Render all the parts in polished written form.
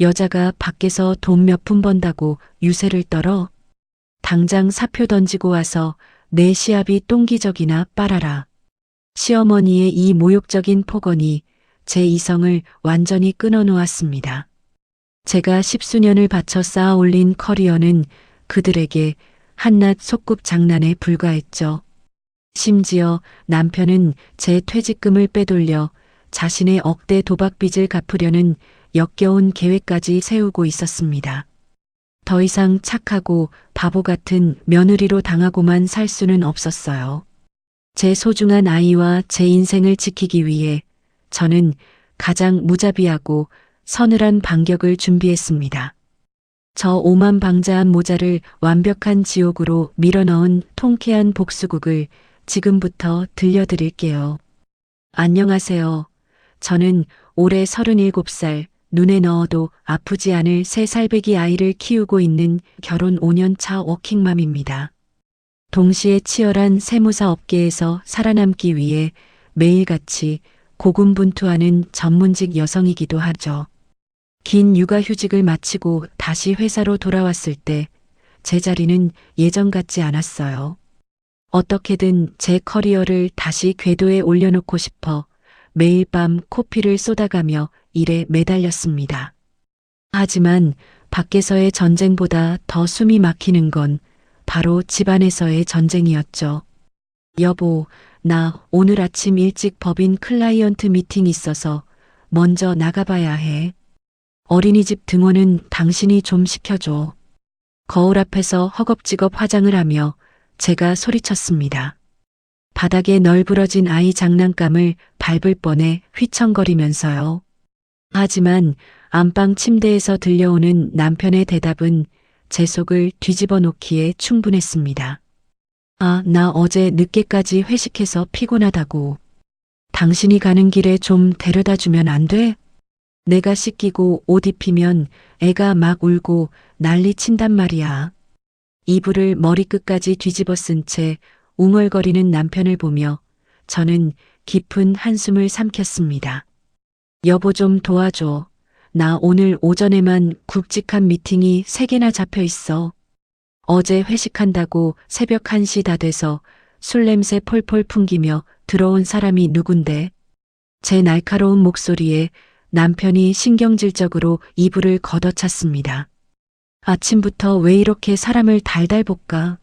여자가 밖에서 돈 몇 푼 번다고 유세를 떨어? 당장 사표 던지고 와서 내 시합이 똥기적이나 빨아라. 시어머니의 이 모욕적인 폭언이 제 이성을 완전히 끊어놓았습니다. 제가 십수년을 바쳐 쌓아 올린 커리어는 그들에게 한낱 소꿉 장난에 불과했죠. 심지어 남편은 제 퇴직금을 빼돌려 자신의 억대 도박빚을 갚으려는 역겨운 계획까지 세우고 있었습니다. 더 이상 착하고 바보 같은 며느리로 당하고만 살 수는 없었어요. 제 소중한 아이와 제 인생을 지키기 위해 저는 가장 무자비하고 서늘한 반격을 준비했습니다. 저 오만방자한 모자를 완벽한 지옥으로 밀어넣은 통쾌한 복수극을 지금부터 들려드릴게요. 안녕하세요. 저는 올해 37살, 눈에 넣어도 아프지 않을 3살배기 아이를 키우고 있는 결혼 5년차 워킹맘입니다. 동시에 치열한 세무사 업계에서 살아남기 위해 매일같이 고군분투하는 전문직 여성이기도 하죠. 긴 육아휴직을 마치고 다시 회사로 돌아왔을 때 제 자리는 예전 같지 않았어요. 어떻게든 제 커리어를 다시 궤도에 올려놓고 싶어 매일 밤 코피를 쏟아가며 일에 매달렸습니다. 하지만 밖에서의 전쟁보다 더 숨이 막히는 건 바로 집안에서의 전쟁이었죠. 여보, 나 오늘 아침 일찍 법인 클라이언트 미팅 있어서 먼저 나가봐야 해. 어린이집 등원은 당신이 좀 시켜줘. 거울 앞에서 허겁지겁 화장을 하며 제가 소리쳤습니다. 바닥에 널브러진 아이 장난감을 밟을 뻔해 휘청거리면서요. 하지만 안방 침대에서 들려오는 남편의 대답은 제 속을 뒤집어 놓기에 충분했습니다. 아, 나 어제 늦게까지 회식해서 피곤하다고. 당신이 가는 길에 좀 데려다 주면 안 돼? 내가 씻기고 옷 입히면 애가 막 울고 난리 친단 말이야. 이불을 머리끝까지 뒤집어 쓴 채 웅얼거리는 남편을 보며 저는 깊은 한숨을 삼켰습니다. 여보 좀 도와줘. 나 오늘 오전에만 굵직한 미팅이 3개나 잡혀 있어. 어제 회식한다고 새벽 1시 다 돼서 술 냄새 폴폴 풍기며 들어온 사람이 누군데? 제 날카로운 목소리에 남편이 신경질적으로 이불을 걷어찼습니다. 아침부터 왜 이렇게 사람을 달달 볶아?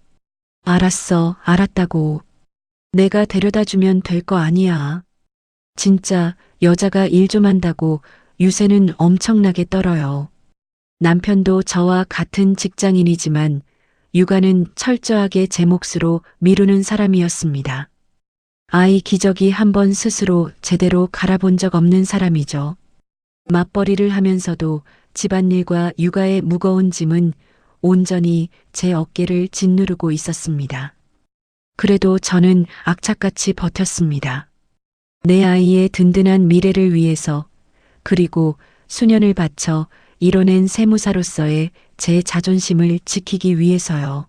알았어, 알았다고. 내가 데려다 주면 될 거 아니야. 진짜 여자가 일 좀 한다고 유세는 엄청나게 떨어요. 남편도 저와 같은 직장인이지만 육아는 철저하게 제 몫으로 미루는 사람이었습니다. 아이 기저귀 한번 스스로 제대로 갈아본 적 없는 사람이죠. 맞벌이를 하면서도 집안일과 육아의 무거운 짐은 온전히 제 어깨를 짓누르고 있었습니다. 그래도 저는 악착같이 버텼습니다. 내 아이의 든든한 미래를 위해서, 그리고 수년을 바쳐 이뤄낸 세무사로서의 제 자존심을 지키기 위해서요.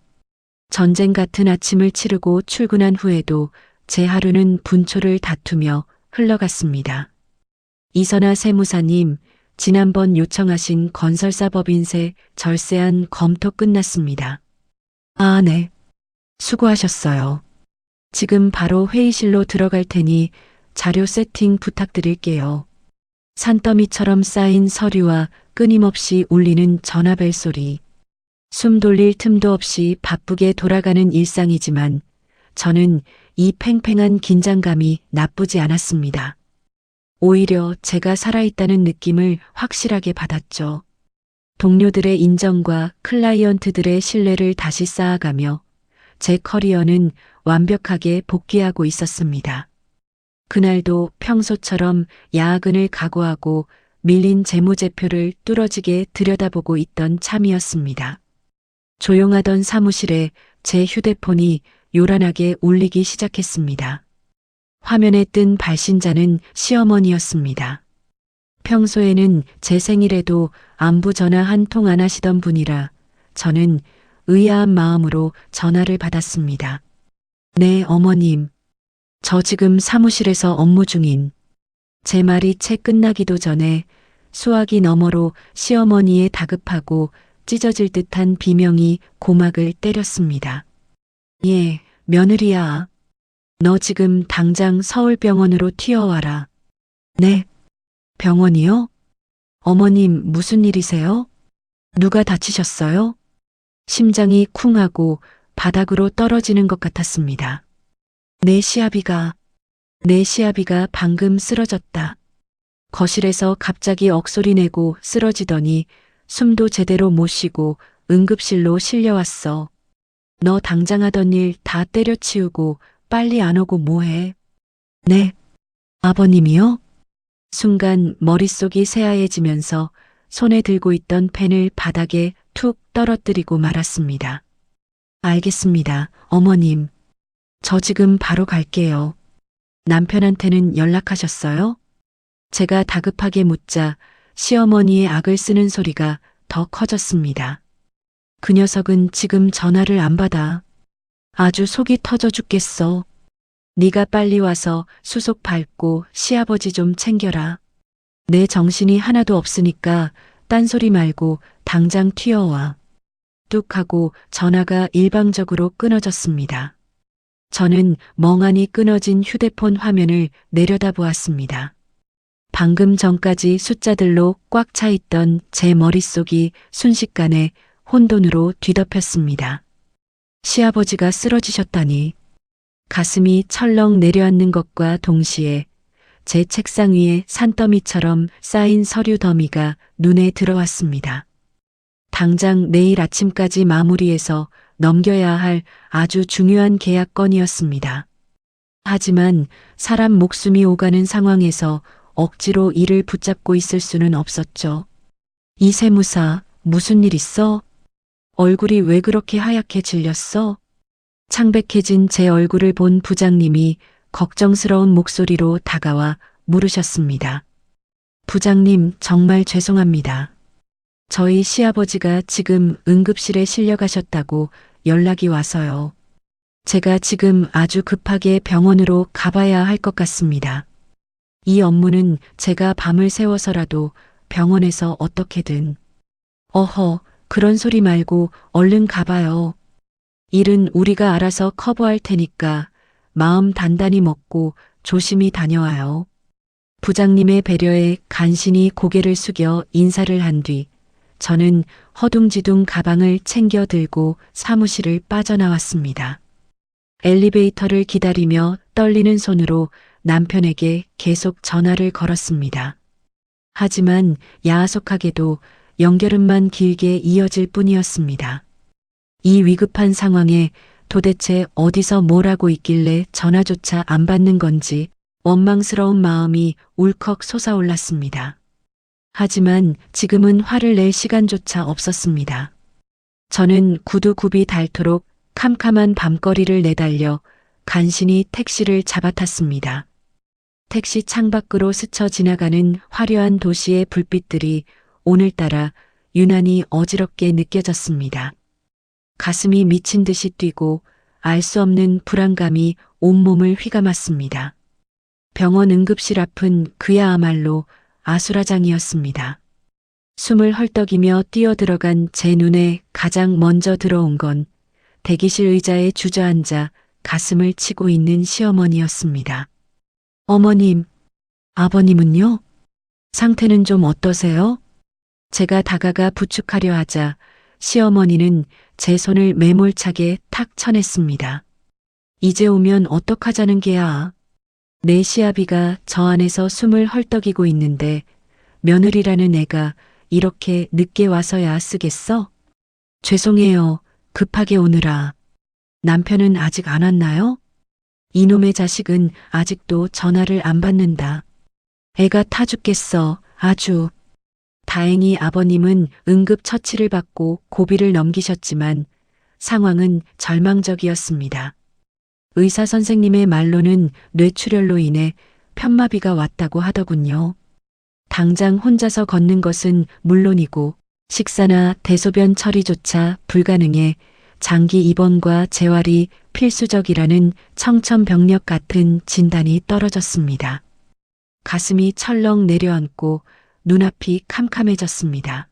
전쟁 같은 아침을 치르고 출근한 후에도 제 하루는 분초를 다투며 흘러갔습니다. 이선아 세무사님, 지난번 요청하신 건설사 법인세 절세안 검토 끝났습니다. 아, 네. 수고하셨어요. 지금 바로 회의실로 들어갈 테니 자료 세팅 부탁드릴게요. 산더미처럼 쌓인 서류와 끊임없이 울리는 전화벨 소리. 숨 돌릴 틈도 없이 바쁘게 돌아가는 일상이지만 저는 이 팽팽한 긴장감이 나쁘지 않았습니다. 오히려 제가 살아있다는 느낌을 확실하게 받았죠. 동료들의 인정과 클라이언트들의 신뢰를 다시 쌓아가며 제 커리어는 완벽하게 복귀하고 있었습니다. 그날도 평소처럼 야근을 각오하고 밀린 재무제표를 뚫어지게 들여다보고 있던 참이었습니다. 조용하던 사무실에 제 휴대폰이 요란하게 울리기 시작했습니다. 화면에 뜬 발신자는 시어머니였습니다. 평소에는 제 생일에도 안부 전화 한 통 안 하시던 분이라 저는 의아한 마음으로 전화를 받았습니다. 네, 어머님. 저 지금 사무실에서 업무 중인. 제 말이 채 끝나기도 전에 수화기 너머로 시어머니의 다급하고 찢어질 듯한 비명이 고막을 때렸습니다. 예, 며느리야. 너 지금 당장 서울병원으로 튀어와라. 네? 병원이요? 어머님, 무슨 일이세요? 누가 다치셨어요? 심장이 쿵하고 바닥으로 떨어지는 것 같았습니다. 내 시아비가 방금 쓰러졌다. 거실에서 갑자기 억소리 내고 쓰러지더니 숨도 제대로 못 쉬고 응급실로 실려왔어. 너 당장 하던 일 다 때려치우고 빨리 안 오고 뭐해? 네. 아버님이요? 순간 머릿속이 새하얘지면서 손에 들고 있던 펜을 바닥에 툭 떨어뜨리고 말았습니다. 알겠습니다, 어머님. 저 지금 바로 갈게요. 남편한테는 연락하셨어요? 제가 다급하게 묻자 시어머니의 악을 쓰는 소리가 더 커졌습니다. 그 녀석은 지금 전화를 안 받아. 아주 속이 터져 죽겠어. 네가 빨리 와서 수속 밟고 시아버지 좀 챙겨라. 내 정신이 하나도 없으니까 딴소리 말고 당장 튀어와. 뚝 하고 전화가 일방적으로 끊어졌습니다. 저는 멍하니 끊어진 휴대폰 화면을 내려다보았습니다. 방금 전까지 숫자들로 꽉 차 있던 제 머릿속이 순식간에 혼돈으로 뒤덮였습니다. 시아버지가 쓰러지셨다니. 가슴이 철렁 내려앉는 것과 동시에 제 책상 위에 산더미처럼 쌓인 서류 더미가 눈에 들어왔습니다. 당장 내일 아침까지 마무리해서 넘겨야 할 아주 중요한 계약건이었습니다. 하지만 사람 목숨이 오가는 상황에서 억지로 일을 붙잡고 있을 수는 없었죠. 이 세무사, 무슨 일 있어? 얼굴이 왜 그렇게 하얗게 질렸어? 창백해진 제 얼굴을 본 부장님이 걱정스러운 목소리로 다가와 물으셨습니다. 부장님, 정말 죄송합니다. 저희 시아버지가 지금 응급실에 실려가셨다고 연락이 와서요. 제가 지금 아주 급하게 병원으로 가봐야 할 것 같습니다. 이 업무는 제가 밤을 새워서라도 병원에서 어떻게든. 어허, 그런 소리 말고 얼른 가봐요. 일은 우리가 알아서 커버할 테니까 마음 단단히 먹고 조심히 다녀와요. 부장님의 배려에 간신히 고개를 숙여 인사를 한 뒤 저는 허둥지둥 가방을 챙겨 들고 사무실을 빠져나왔습니다. 엘리베이터를 기다리며 떨리는 손으로 남편에게 계속 전화를 걸었습니다. 하지만 야속하게도 연결음만 길게 이어질 뿐이었습니다. 이 위급한 상황에 도대체 어디서 뭘 하고 있길래 전화조차 안 받는 건지 원망스러운 마음이 울컥 솟아올랐습니다. 하지만 지금은 화를 낼 시간조차 없었습니다. 저는 구두굽이 닳도록 캄캄한 밤거리를 내달려 간신히 택시를 잡아탔습니다. 택시 창밖으로 스쳐 지나가는 화려한 도시의 불빛들이 오늘따라 유난히 어지럽게 느껴졌습니다. 가슴이 미친 듯이 뛰고 알 수 없는 불안감이 온몸을 휘감았습니다. 병원 응급실 앞은 그야말로 아수라장이었습니다. 숨을 헐떡이며 뛰어들어간 제 눈에 가장 먼저 들어온 건 대기실 의자에 주저앉아 가슴을 치고 있는 시어머니였습니다. 어머님, 아버님은요? 상태는 좀 어떠세요? 제가 다가가 부축하려 하자 시어머니는 제 손을 매몰차게 탁 쳐냈습니다. 이제 오면 어떡하자는 게야. 내 시아비가 저 안에서 숨을 헐떡이고 있는데 며느리라는 애가 이렇게 늦게 와서야 쓰겠어? 죄송해요. 급하게 오느라. 남편은 아직 안 왔나요? 이놈의 자식은 아직도 전화를 안 받는다. 애가 타 죽겠어. 아주. 다행히 아버님은 응급 처치를 받고 고비를 넘기셨지만 상황은 절망적이었습니다. 의사 선생님의 말로는 뇌출혈로 인해 편마비가 왔다고 하더군요. 당장 혼자서 걷는 것은 물론이고 식사나 대소변 처리조차 불가능해 장기 입원과 재활이 필수적이라는 청천벽력 같은 진단이 떨어졌습니다. 가슴이 철렁 내려앉고 눈앞이 캄캄해졌습니다.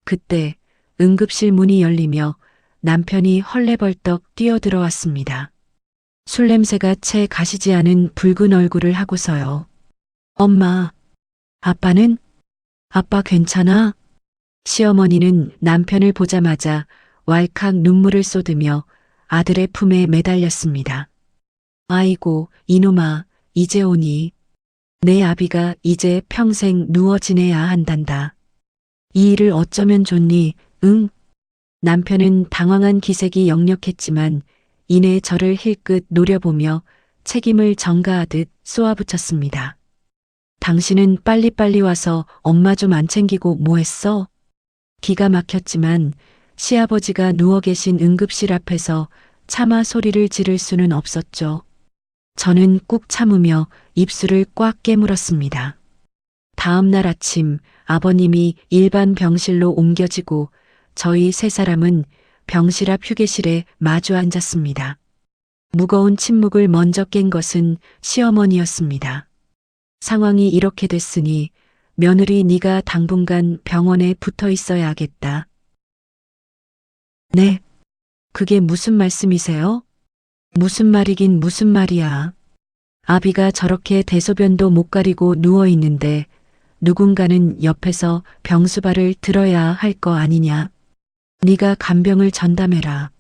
그때 응급실 문이 열리며 남편이 헐레벌떡 뛰어들어왔습니다. 술 냄새가 채 가시지 않은 붉은 얼굴을 하고서요. 엄마, 아빠는? 아빠 괜찮아? 시어머니는 남편을 보자마자 왈칵 눈물을 쏟으며 아들의 품에 매달렸습니다. 아이고, 이놈아, 이제 오니. 내 아비가 이제 평생 누워 지내야 한단다. 이 일을 어쩌면 좋니, 응? 남편은 당황한 기색이 역력했지만 이내 저를 힐끗 노려보며 책임을 전가하듯 쏘아붙였습니다. 당신은 빨리빨리 와서 엄마 좀 안 챙기고 뭐 했어? 기가 막혔지만 시아버지가 누워 계신 응급실 앞에서 차마 소리를 지를 수는 없었죠. 저는 꾹 참으며 입술을 꽉 깨물었습니다. 다음 날 아침 아버님이 일반 병실로 옮겨지고 저희 세 사람은 병실 앞 휴게실에 마주 앉았습니다. 무거운 침묵을 먼저 깬 것은 시어머니였습니다. 상황이 이렇게 됐으니 며느리 네가 당분간 병원에 붙어 있어야 하겠다. 네, 그게 무슨 말씀이세요? 무슨 말이긴 무슨 말이야. 아비가 저렇게 대소변도 못 가리고 누워 있는데 누군가는 옆에서 병수발을 들어야 할 거 아니냐. 네가 간병을 전담해라.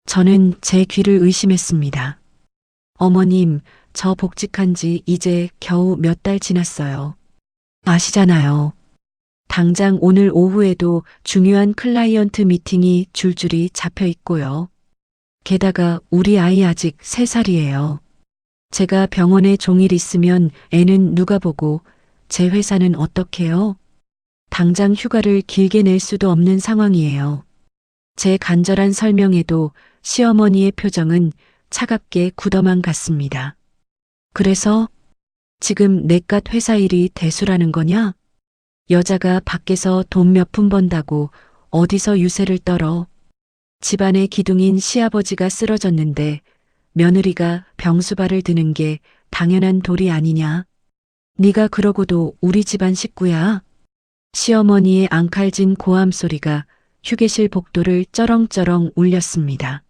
저는 제 귀를 의심했습니다. 어머님, 저 복직한 지 이제 겨우 몇 달 지났어요. 아시잖아요. 당장 오늘 오후에도 중요한 클라이언트 미팅이 줄줄이 잡혀 있고요. 게다가 우리 아이 아직 3살이에요. 제가 병원에 종일 있으면 애는 누가 보고 제 회사는 어떡해요? 당장 휴가를 길게 낼 수도 없는 상황이에요. 제 간절한 설명에도 시어머니의 표정은 차갑게 굳어만 갔습니다. 그래서 지금 내깟 회사 일이 대수라는 거냐? 여자가 밖에서 돈 몇 푼 번다고 어디서 유세를 떨어. 집안의 기둥인 시아버지가 쓰러졌는데 며느리가 병수발을 드는 게 당연한 도리 아니냐. 네가 그러고도 우리 집안 식구야. 시어머니의 앙칼진 고함 소리가 휴게실 복도를 쩌렁쩌렁 울렸습니다.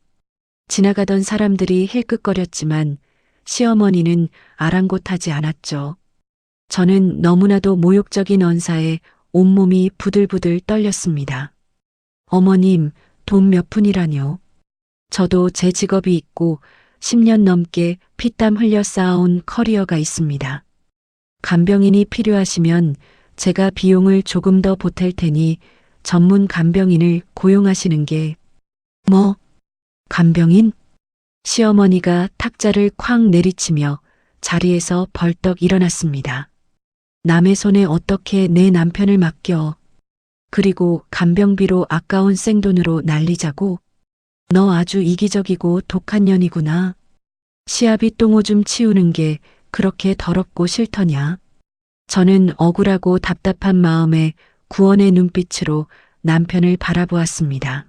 지나가던 사람들이 힐끗거렸지만 시어머니는 아랑곳하지 않았죠. 저는 너무나도 모욕적인 언사에 온몸이 부들부들 떨렸습니다. 어머님, 돈 몇 푼이라뇨. 저도 제 직업이 있고 10년 넘게 피땀 흘려 쌓아온 커리어가 있습니다. 간병인이 필요하시면 제가 비용을 조금 더 보탤 테니 전문 간병인을 고용하시는 게. 뭐? 간병인? 시어머니가 탁자를 쾅 내리치며 자리에서 벌떡 일어났습니다. 남의 손에 어떻게 내 남편을 맡겨. 그리고 간병비로 아까운 생돈으로 날리자고. 너 아주 이기적이고 독한 년이구나. 시아비 똥오줌 치우는 게 그렇게 더럽고 싫더냐. 저는 억울하고 답답한 마음에 구원의 눈빛으로 남편을 바라보았습니다.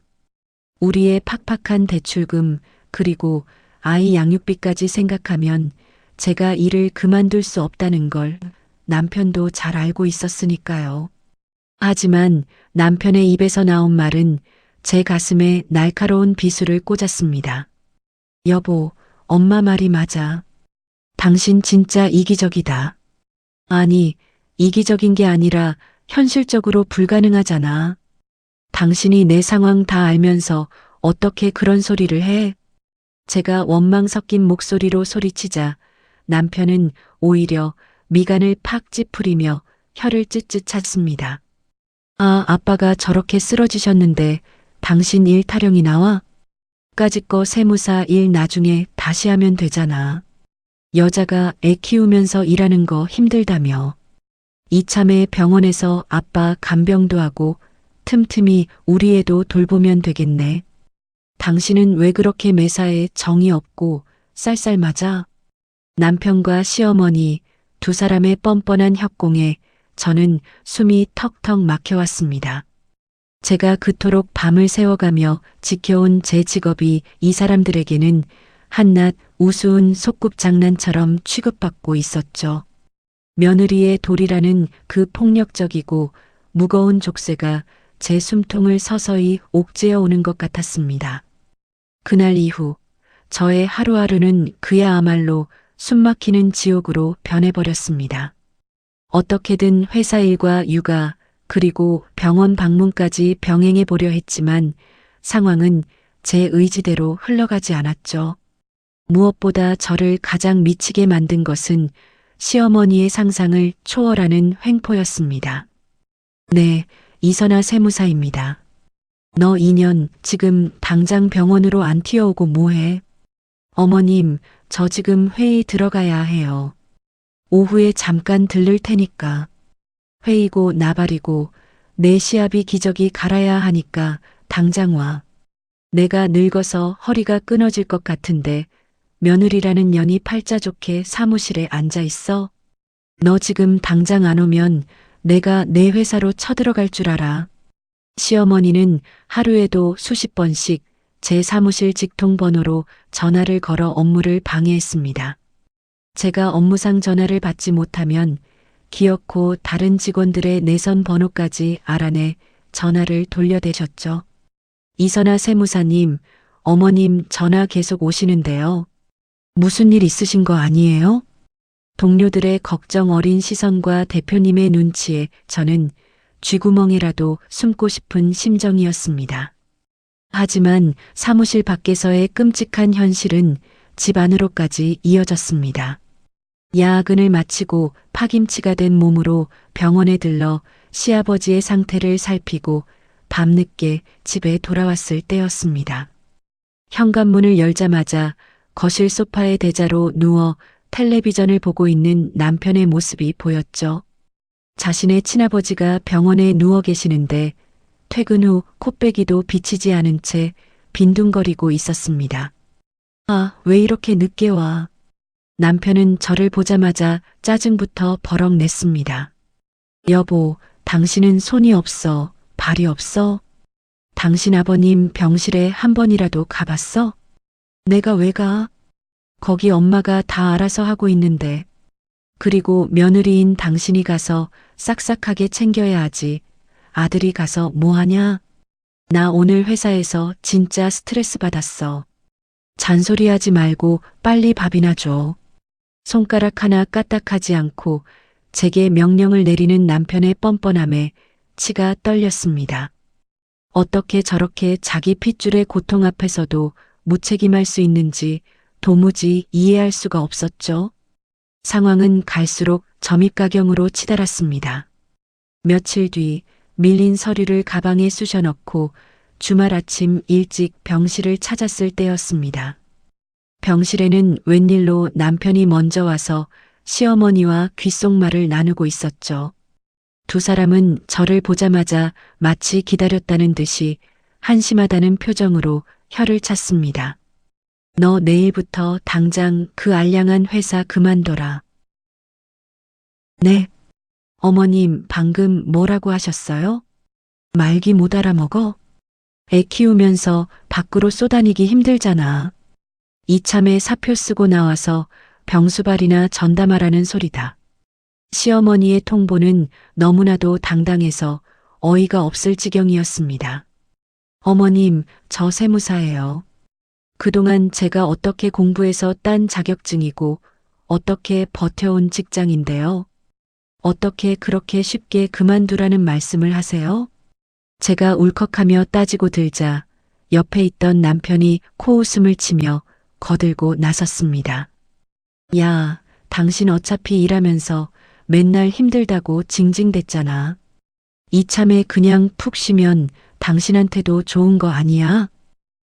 우리의 팍팍한 대출금 그리고 아이 양육비까지 생각하면 제가 일을 그만둘 수 없다는 걸 남편도 잘 알고 있었으니까요. 하지만 남편의 입에서 나온 말은 제 가슴에 날카로운 비수를 꽂았습니다. 여보, 엄마 말이 맞아. 당신 진짜 이기적이다. 아니, 이기적인 게 아니라 현실적으로 불가능하잖아. 당신이 내 상황 다 알면서 어떻게 그런 소리를 해? 제가 원망 섞인 목소리로 소리치자 남편은 오히려 미간을 팍 찌푸리며 혀를 찢찢 찼습니다. 아, 아빠가 저렇게 쓰러지셨는데 당신 일 타령이 나와? 까짓 거 세무사 일 나중에 다시 하면 되잖아. 여자가 애 키우면서 일하는 거 힘들다며. 이참에 병원에서 아빠 간병도 하고 틈틈이 우리 애도 돌보면 되겠네. 당신은 왜 그렇게 매사에 정이 없고 쌀쌀 맞아? 남편과 시어머니 두 사람의 뻔뻔한 협공에 저는 숨이 턱턱 막혀왔습니다. 제가 그토록 밤을 새워가며 지켜온 제 직업이 이 사람들에게는 한낱 우스운 소꿉장난처럼 취급받고 있었죠. 며느리의 도리라는 그 폭력적이고 무거운 족쇄가 제 숨통을 서서히 옥죄어 오는 것 같았습니다. 그날 이후 저의 하루하루는 그야말로 숨막히는 지옥으로 변해버렸습니다. 어떻게든 회사 일과 육아 그리고 병원 방문까지 병행해 보려 했지만 상황은 제 의지대로 흘러가지 않았죠. 무엇보다 저를 가장 미치게 만든 것은 시어머니의 상상을 초월하는 횡포였습니다. 네, 이선아 세무사입니다. 너 2년 지금 당장 병원으로 안 튀어오고 뭐해? 어머님, 저 지금 회의 들어가야 해요. 오후에 잠깐 들를 테니까. 회의고 나발이고 내 시합이 기저귀 갈아야 하니까 당장 와. 내가 늙어서 허리가 끊어질 것 같은데 며느리라는 년이 팔자 좋게 사무실에 앉아 있어? 너 지금 당장 안 오면 내가 내 회사로 쳐들어갈 줄 알아. 시어머니는 하루에도 수십 번씩 제 사무실 직통번호로 전화를 걸어 업무를 방해했습니다. 제가 업무상 전화를 받지 못하면 기어코 다른 직원들의 내선 번호까지 알아내 전화를 돌려대셨죠. 이선아 세무사님, 어머님 전화 계속 오시는데요. 무슨 일 있으신 거 아니에요? 동료들의 걱정 어린 시선과 대표님의 눈치에 저는 쥐구멍이라도 숨고 싶은 심정이었습니다. 하지만 사무실 밖에서의 끔찍한 현실은 집 안으로까지 이어졌습니다. 야근을 마치고 파김치가 된 몸으로 병원에 들러 시아버지의 상태를 살피고 밤늦게 집에 돌아왔을 때였습니다. 현관문을 열자마자 거실 소파에 대자로 누워 텔레비전을 보고 있는 남편의 모습이 보였죠. 자신의 친아버지가 병원에 누워 계시는데 퇴근 후 코빼기도 비치지 않은 채 빈둥거리고 있었습니다. 아, 왜 이렇게 늦게 와? 남편은 저를 보자마자 짜증부터 버럭 냈습니다. 여보, 당신은 손이 없어, 발이 없어? 당신 아버님 병실에 한 번이라도 가봤어? 내가 왜 가? 거기 엄마가 다 알아서 하고 있는데. 그리고 며느리인 당신이 가서 싹싹하게 챙겨야 하지. 아들이 가서 뭐 하냐? 나 오늘 회사에서 진짜 스트레스 받았어. 잔소리하지 말고 빨리 밥이나 줘. 손가락 하나 까딱하지 않고 제게 명령을 내리는 남편의 뻔뻔함에 치가 떨렸습니다. 어떻게 저렇게 자기 핏줄의 고통 앞에서도 무책임할 수 있는지 도무지 이해할 수가 없었죠. 상황은 갈수록 점입가경으로 치달았습니다. 며칠 뒤 밀린 서류를 가방에 쑤셔 넣고 주말 아침 일찍 병실을 찾았을 때였습니다. 병실에는 웬일로 남편이 먼저 와서 시어머니와 귓속말을 나누고 있었죠. 두 사람은 저를 보자마자 마치 기다렸다는 듯이 한심하다는 표정으로 혀를 찼습니다. 너 내일부터 당장 그 알량한 회사 그만둬라. 네. 어머님 방금 뭐라고 하셨어요? 말기 못 알아먹어? 애 키우면서 밖으로 쏘다니기 힘들잖아. 이참에 사표 쓰고 나와서 병수발이나 전담하라는 소리다. 시어머니의 통보는 너무나도 당당해서 어이가 없을 지경이었습니다. 어머님, 저 세무사예요. 그동안 제가 어떻게 공부해서 딴 자격증이고 어떻게 버텨온 직장인데요. 어떻게 그렇게 쉽게 그만두라는 말씀을 하세요? 제가 울컥하며 따지고 들자 옆에 있던 남편이 코웃음을 치며 거들고 나섰습니다. 야, 당신 어차피 일하면서 맨날 힘들다고 징징댔잖아. 이참에 그냥 푹 쉬면 당신한테도 좋은 거 아니야?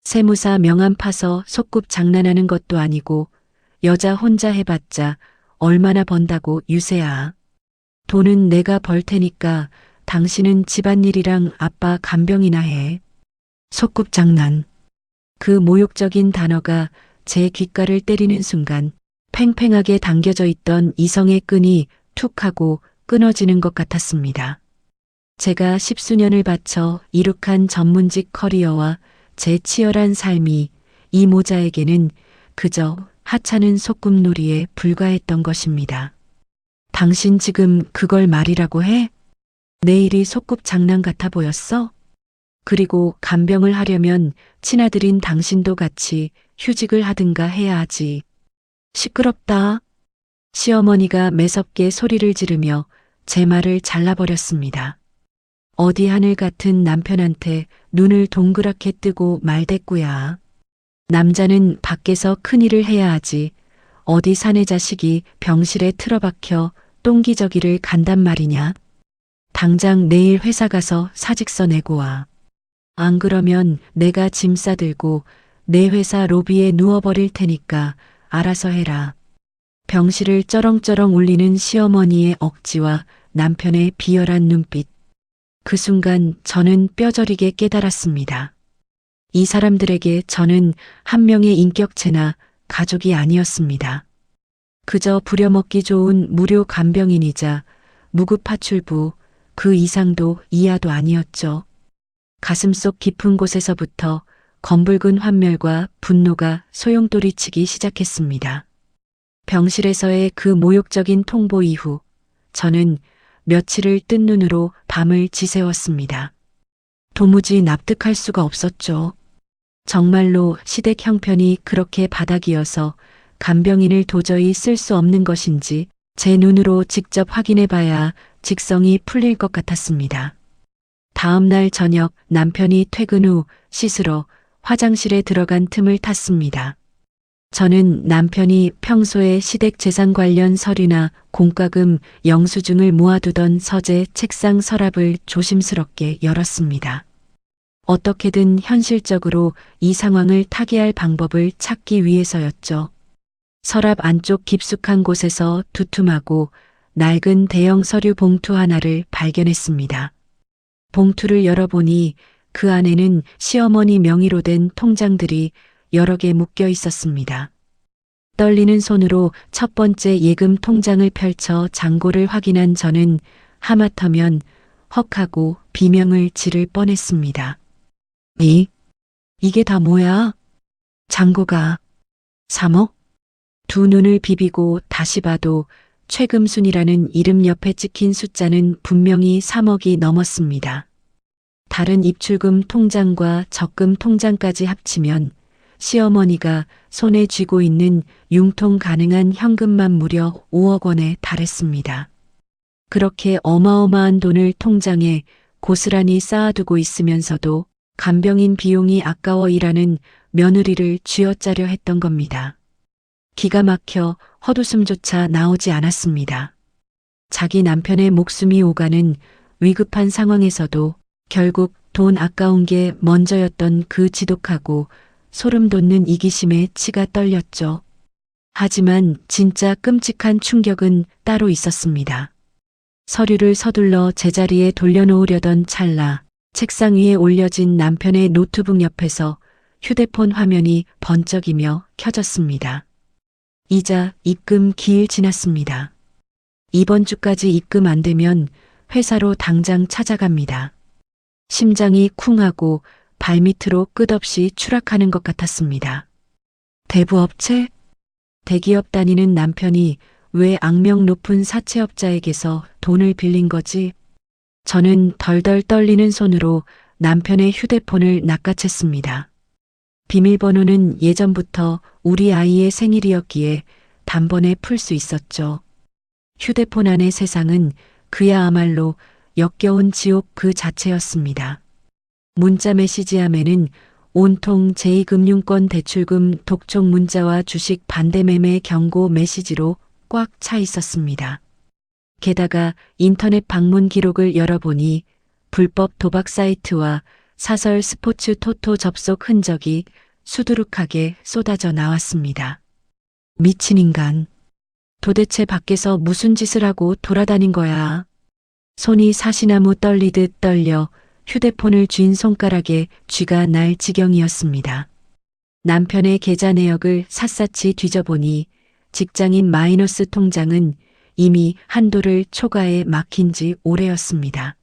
세무사 명함 파서 속꿉 장난하는 것도 아니고 여자 혼자 해봤자 얼마나 번다고 유세야. 돈은 내가 벌 테니까 당신은 집안일이랑 아빠 간병이나 해. 속꿉 장난. 그 모욕적인 단어가 제 귓가를 때리는 순간 팽팽하게 당겨져 있던 이성의 끈이 툭 하고 끊어지는 것 같았습니다. 제가 십수년을 바쳐 이룩한 전문직 커리어와 제 치열한 삶이 이 모자에게는 그저 하찮은 소꿉놀이에 불과했던 것입니다. 당신 지금 그걸 말이라고 해? 내일이 소꿉장난 같아 보였어? 그리고 간병을 하려면 친아들인 당신도 같이 휴직을 하든가 해야 하지. 시끄럽다. 시어머니가 매섭게 소리를 지르며 제 말을 잘라버렸습니다. 어디 하늘 같은 남편한테 눈을 동그랗게 뜨고 말대꾸야. 남자는 밖에서 큰일을 해야 하지. 어디 사내 자식이 병실에 틀어박혀 똥기저귀를 간단 말이냐. 당장 내일 회사 가서 사직서 내고 와. 안 그러면 내가 짐 싸들고 내 회사 로비에 누워버릴 테니까 알아서 해라. 병실을 쩌렁쩌렁 울리는 시어머니의 억지와 남편의 비열한 눈빛. 그 순간 저는 뼈저리게 깨달았습니다. 이 사람들에게 저는 한 명의 인격체나 가족이 아니었습니다. 그저 부려먹기 좋은 무료 간병인이자 무급파출부, 그 이상도 이하도 아니었죠. 가슴속 깊은 곳에서부터 검붉은 환멸과 분노가 소용돌이치기 시작했습니다. 병실에서의 그 모욕적인 통보 이후 저는 며칠을 뜬 눈으로 밤을 지새웠습니다. 도무지 납득할 수가 없었죠. 정말로 시댁 형편이 그렇게 바닥이어서 간병인을 도저히 쓸 수 없는 것인지 제 눈으로 직접 확인해 봐야 직성이 풀릴 것 같았습니다. 다음 날 저녁 남편이 퇴근 후 씻으러 화장실에 들어간 틈을 탔습니다. 저는 남편이 평소에 시댁 재산 관련 서류나 공과금, 영수증을 모아두던 서재 책상 서랍을 조심스럽게 열었습니다. 어떻게든 현실적으로 이 상황을 타개할 방법을 찾기 위해서였죠. 서랍 안쪽 깊숙한 곳에서 두툼하고 낡은 대형 서류 봉투 하나를 발견했습니다. 봉투를 열어보니 그 안에는 시어머니 명의로 된 통장들이 여러 개 묶여 있었습니다. 떨리는 손으로 첫 번째 예금 통장을 펼쳐 잔고를 확인한 저는 하마터면 헉하고 비명을 지를 뻔했습니다. 이게 다 뭐야? 잔고가 3억? 두 눈을 비비고 다시 봐도 최금순이라는 이름 옆에 찍힌 숫자는 분명히 3억이 넘었습니다. 다른 입출금 통장과 적금 통장까지 합치면 시어머니가 손에 쥐고 있는 융통 가능한 현금만 무려 5억 원에 달했습니다. 그렇게 어마어마한 돈을 통장에 고스란히 쌓아두고 있으면서도 간병인 비용이 아까워 일하는 며느리를 쥐어짜려 했던 겁니다. 기가 막혀 헛웃음조차 나오지 않았습니다. 자기 남편의 목숨이 오가는 위급한 상황에서도 결국 돈 아까운 게 먼저였던 그 지독하고 소름 돋는 이기심에 치가 떨렸죠. 하지만 진짜 끔찍한 충격은 따로 있었습니다. 서류를 서둘러 제자리에 돌려놓으려던 찰나 책상 위에 올려진 남편의 노트북 옆에서 휴대폰 화면이 번쩍이며 켜졌습니다. 이자 입금 기일 지났습니다. 이번 주까지 입금 안 되면 회사로 당장 찾아갑니다. 심장이 쿵하고 발밑으로 끝없이 추락하는 것 같았습니다. 대부업체? 대기업 다니는 남편이 왜 악명 높은 사채업자에게서 돈을 빌린 거지? 저는 덜덜 떨리는 손으로 남편의 휴대폰을 낚아챘습니다. 비밀번호는 예전부터 우리 아이의 생일이었기에 단번에 풀 수 있었죠. 휴대폰 안의 세상은 그야말로 역겨운 지옥 그 자체였습니다. 문자 메시지함에는 온통 제2금융권 대출금 독촉 문자와 주식 반대 매매 경고 메시지로 꽉 차 있었습니다. 게다가 인터넷 방문 기록을 열어보니 불법 도박 사이트와 사설 스포츠 토토 접속 흔적이 수두룩하게 쏟아져 나왔습니다. 미친 인간. 도대체 밖에서 무슨 짓을 하고 돌아다닌 거야. 손이 사시나무 떨리듯 떨려 휴대폰을 쥔 손가락에 쥐가 날 지경이었습니다. 남편의 계좌 내역을 샅샅이 뒤져보니 직장인 마이너스 통장은 이미 한도를 초과해 막힌 지 오래였습니다.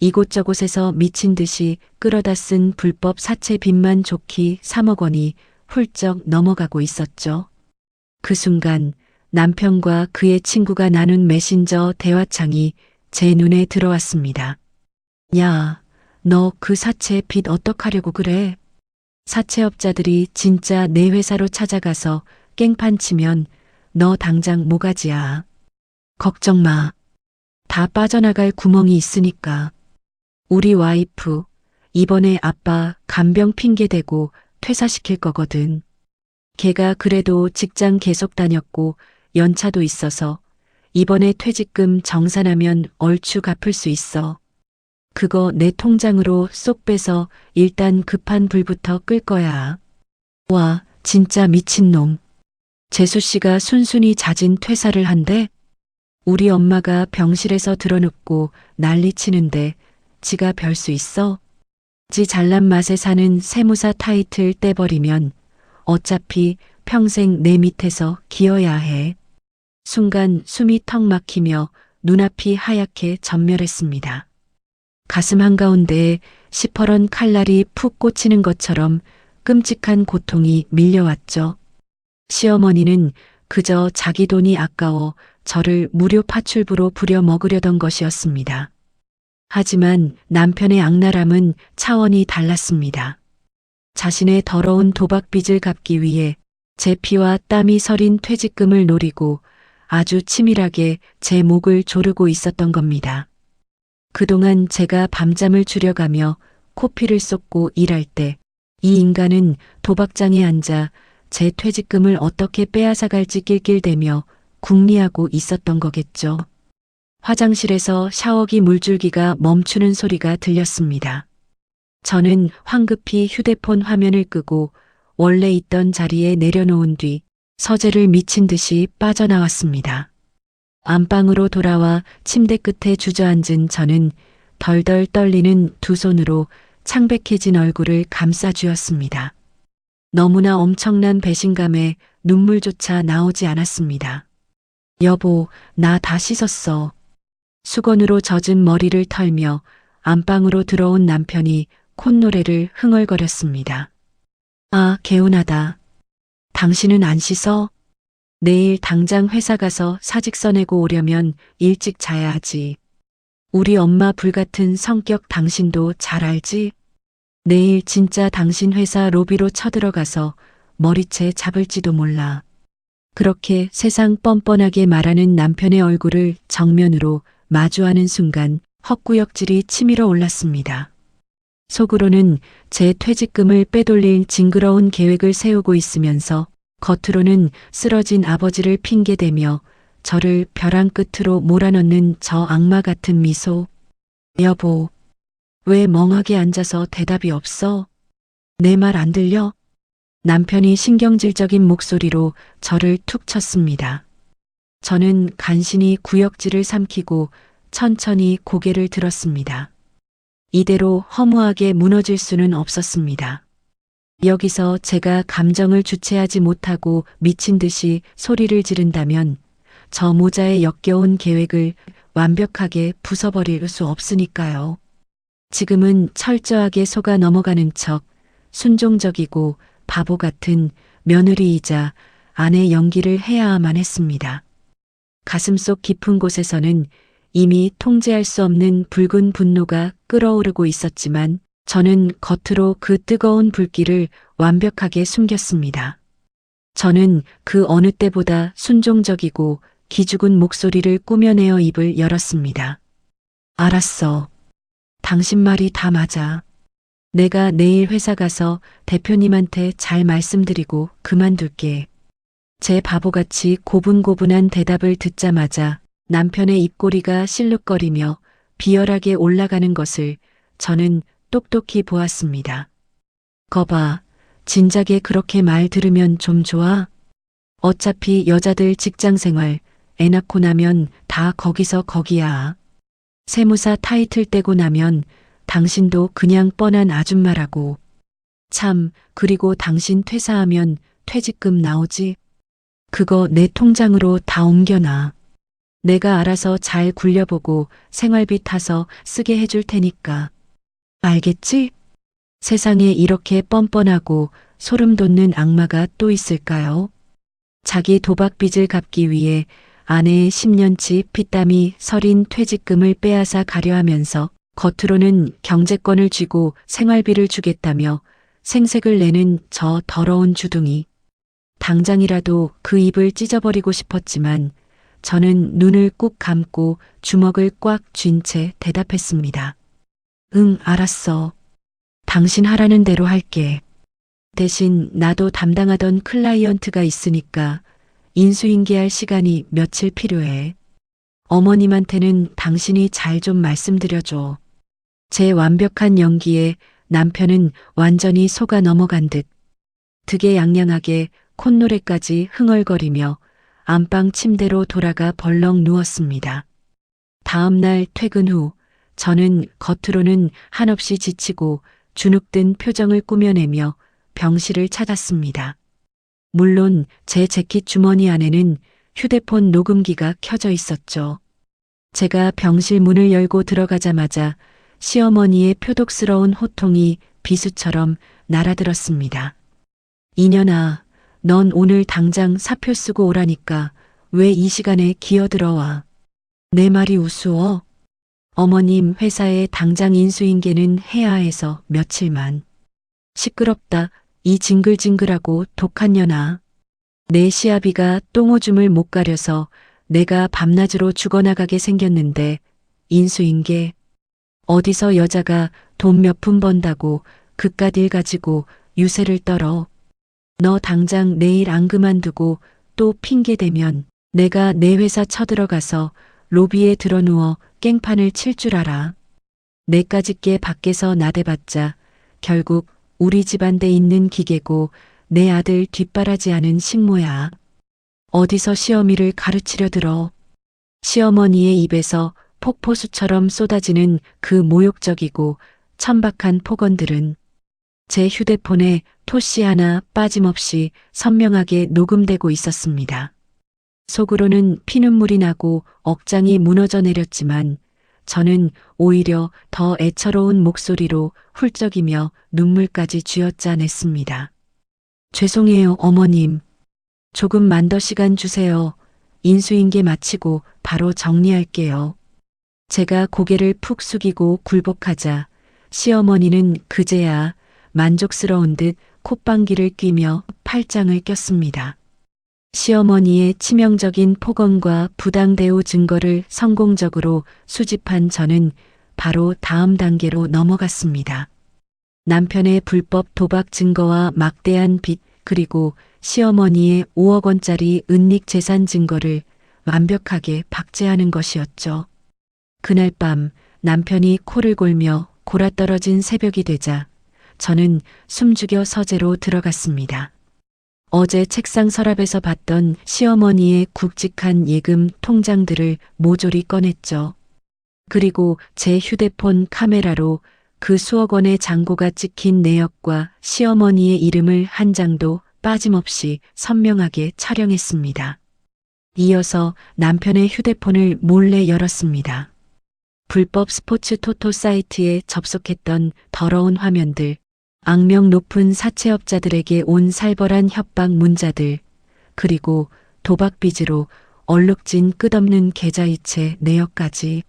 이곳저곳에서 미친 듯이 끌어다 쓴 불법 사채 빚만 좋기 3억 원이 훌쩍 넘어가고 있었죠. 그 순간 남편과 그의 친구가 나눈 메신저 대화창이 제 눈에 들어왔습니다. 야, 너 그 사채 빚 어떡하려고 그래? 사채업자들이 진짜 내 회사로 찾아가서 깽판 치면 너 당장 모가지야. 걱정 마. 다 빠져나갈 구멍이 있으니까. 우리 와이프, 이번에 아빠 간병 핑계대고 퇴사시킬 거거든. 걔가 그래도 직장 계속 다녔고 연차도 있어서 이번에 퇴직금 정산하면 얼추 갚을 수 있어. 그거 내 통장으로 쏙 빼서 일단 급한 불부터 끌 거야. 와, 진짜 미친놈. 재수 씨가 순순히 잦은 퇴사를 한대? 우리 엄마가 병실에서 드러눕고 난리치는데 지가 별 수 있어? 지 잘난 맛에 사는 세무사 타이틀 떼버리면 어차피 평생 내 밑에서 기어야 해. 순간 숨이 턱 막히며 눈앞이 하얗게 전멸했습니다. 가슴 한가운데에 시퍼런 칼날이 푹 꽂히는 것처럼 끔찍한 고통이 밀려왔죠. 시어머니는 그저 자기 돈이 아까워 저를 무료 파출부로 부려먹으려던 것이었습니다. 하지만 남편의 악랄함은 차원이 달랐습니다. 자신의 더러운 도박빚을 갚기 위해 제 피와 땀이 서린 퇴직금을 노리고 아주 치밀하게 제 목을 조르고 있었던 겁니다. 그동안 제가 밤잠을 줄여가며 코피를 쏟고 일할 때 이 인간은 도박장에 앉아 제 퇴직금을 어떻게 빼앗아갈지 낄낄대며 궁리하고 있었던 거겠죠. 화장실에서 샤워기 물줄기가 멈추는 소리가 들렸습니다. 저는 황급히 휴대폰 화면을 끄고 원래 있던 자리에 내려놓은 뒤 서재를 미친 듯이 빠져나왔습니다. 안방으로 돌아와 침대 끝에 주저앉은 저는 덜덜 떨리는 두 손으로 창백해진 얼굴을 감싸쥐었습니다. 너무나 엄청난 배신감에 눈물조차 나오지 않았습니다. 여보, 나 다 씻었어. 수건으로 젖은 머리를 털며 안방으로 들어온 남편이 콧노래를 흥얼거렸습니다. 아, 개운하다. 당신은 안 씻어? 내일 당장 회사 가서 사직 써내고 오려면 일찍 자야 하지. 우리 엄마 불같은 성격 당신도 잘 알지? 내일 진짜 당신 회사 로비로 쳐들어가서 머리채 잡을지도 몰라. 그렇게 세상 뻔뻔하게 말하는 남편의 얼굴을 정면으로 마주하는 순간 헛구역질이 치밀어 올랐습니다. 속으로는 제 퇴직금을 빼돌릴 징그러운 계획을 세우고 있으면서 겉으로는 쓰러진 아버지를 핑계대며 저를 벼랑 끝으로 몰아넣는 저 악마 같은 미소. 여보, 왜 멍하게 앉아서 대답이 없어? 내 말 안 들려? 남편이 신경질적인 목소리로 저를 툭 쳤습니다. 저는 간신히 구역질을 삼키고 천천히 고개를 들었습니다. 이대로 허무하게 무너질 수는 없었습니다. 여기서 제가 감정을 주체하지 못하고 미친 듯이 소리를 지른다면 저 모자의 역겨운 계획을 완벽하게 부숴버릴 수 없으니까요. 지금은 철저하게 속아 넘어가는 척 순종적이고 바보 같은 며느리이자 아내 연기를 해야만 했습니다. 가슴속 깊은 곳에서는 이미 통제할 수 없는 붉은 분노가 끓어오르고 있었지만 저는 겉으로 그 뜨거운 불길을 완벽하게 숨겼습니다. 저는 그 어느 때보다 순종적이고 기죽은 목소리를 꾸며내어 입을 열었습니다. 알았어. 당신 말이 다 맞아. 내가 내일 회사 가서 대표님한테 잘 말씀드리고 그만둘게. 제 바보같이 고분고분한 대답을 듣자마자 남편의 입꼬리가 실룩거리며 비열하게 올라가는 것을 저는 똑똑히 보았습니다. 거봐, 진작에 그렇게 말 들으면 좀 좋아? 어차피 여자들 직장생활, 애 낳고 나면 다 거기서 거기야. 세무사 타이틀 떼고 나면 당신도 그냥 뻔한 아줌마라고. 참, 그리고 당신 퇴사하면 퇴직금 나오지? 그거 내 통장으로 다 옮겨놔. 내가 알아서 잘 굴려보고 생활비 타서 쓰게 해줄 테니까. 알겠지? 세상에 이렇게 뻔뻔하고 소름 돋는 악마가 또 있을까요? 자기 도박 빚을 갚기 위해 아내의 10년치 피땀이 서린 퇴직금을 빼앗아 가려 하면서 겉으로는 경제권을 쥐고 생활비를 주겠다며 생색을 내는 저 더러운 주둥이. 당장이라도 그 입을 찢어버리고 싶었지만 저는 눈을 꾹 감고 주먹을 꽉 쥔 채 대답했습니다. 응, 알았어. 당신 하라는 대로 할게. 대신 나도 담당하던 클라이언트가 있으니까 인수인계할 시간이 며칠 필요해. 어머님한테는 당신이 잘 좀 말씀드려줘. 제 완벽한 연기에 남편은 완전히 속아 넘어간 듯 득에양양하게 콧노래까지 흥얼거리며 안방 침대로 돌아가 벌렁 누웠습니다. 다음 날 퇴근 후 저는 겉으로는 한없이 지치고 주눅든 표정을 꾸며내며 병실을 찾았습니다. 물론 제 재킷 주머니 안에는 휴대폰 녹음기가 켜져 있었죠. 제가 병실 문을 열고 들어가자마자 시어머니의 표독스러운 호통이 비수처럼 날아들었습니다. 이년아, 넌 오늘 당장 사표 쓰고 오라니까 왜 이 시간에 기어들어와. 내 말이 우스워? 어머님 회사에 당장 인수인계는 해야 해서 며칠만. 시끄럽다. 이 징글징글하고 독한 년아. 내 시아비가 똥오줌을 못 가려서 내가 밤낮으로 죽어나가게 생겼는데 인수인계. 어디서 여자가 돈 몇 푼 번다고 그깟 일 가지고 유세를 떨어. 너 당장 내일 안 그만두고 또 핑계대면 내가 내 회사 쳐들어가서 로비에 들어누워 깽판을 칠 줄 알아. 내까짓게 밖에서 나대봤자 결국 우리 집안돼 있는 기계고 내 아들 뒷바라지 하는 식모야. 어디서 시어미를 가르치려 들어. 시어머니의 입에서 폭포수처럼 쏟아지는 그 모욕적이고 천박한 폭언들은 제 휴대폰에 토시 하나 빠짐없이 선명하게 녹음되고 있었습니다. 속으로는 피눈물이 나고 억장이 무너져 내렸지만 저는 오히려 더 애처로운 목소리로 훌쩍이며 눈물까지 쥐어짜냈습니다. 죄송해요, 어머님. 조금만 더 시간 주세요. 인수인계 마치고 바로 정리할게요. 제가 고개를 푹 숙이고 굴복하자 시어머니는 그제야 만족스러운 듯 콧방귀를 뀌며 팔짱을 꼈습니다. 시어머니의 치명적인 폭언과 부당 대우 증거를 성공적으로 수집한 저는 바로 다음 단계로 넘어갔습니다. 남편의 불법 도박 증거와 막대한 빚 그리고 시어머니의 5억 원짜리 은닉 재산 증거를 완벽하게 박제하는 것이었죠. 그날 밤 남편이 코를 골며 골아떨어진 새벽이 되자 저는 숨죽여 서재로 들어갔습니다. 어제 책상 서랍에서 봤던 시어머니의 굵직한 예금 통장들을 모조리 꺼냈죠. 그리고 제 휴대폰 카메라로 그 수억 원의 잔고가 찍힌 내역과 시어머니의 이름을 한 장도 빠짐없이 선명하게 촬영했습니다. 이어서 남편의 휴대폰을 몰래 열었습니다. 불법 스포츠 토토 사이트에 접속했던 더러운 화면들, 악명 높은 사채업자들에게 온 살벌한 협박 문자들, 그리고 도박 빚으로 얼룩진 끝없는 계좌이체 내역까지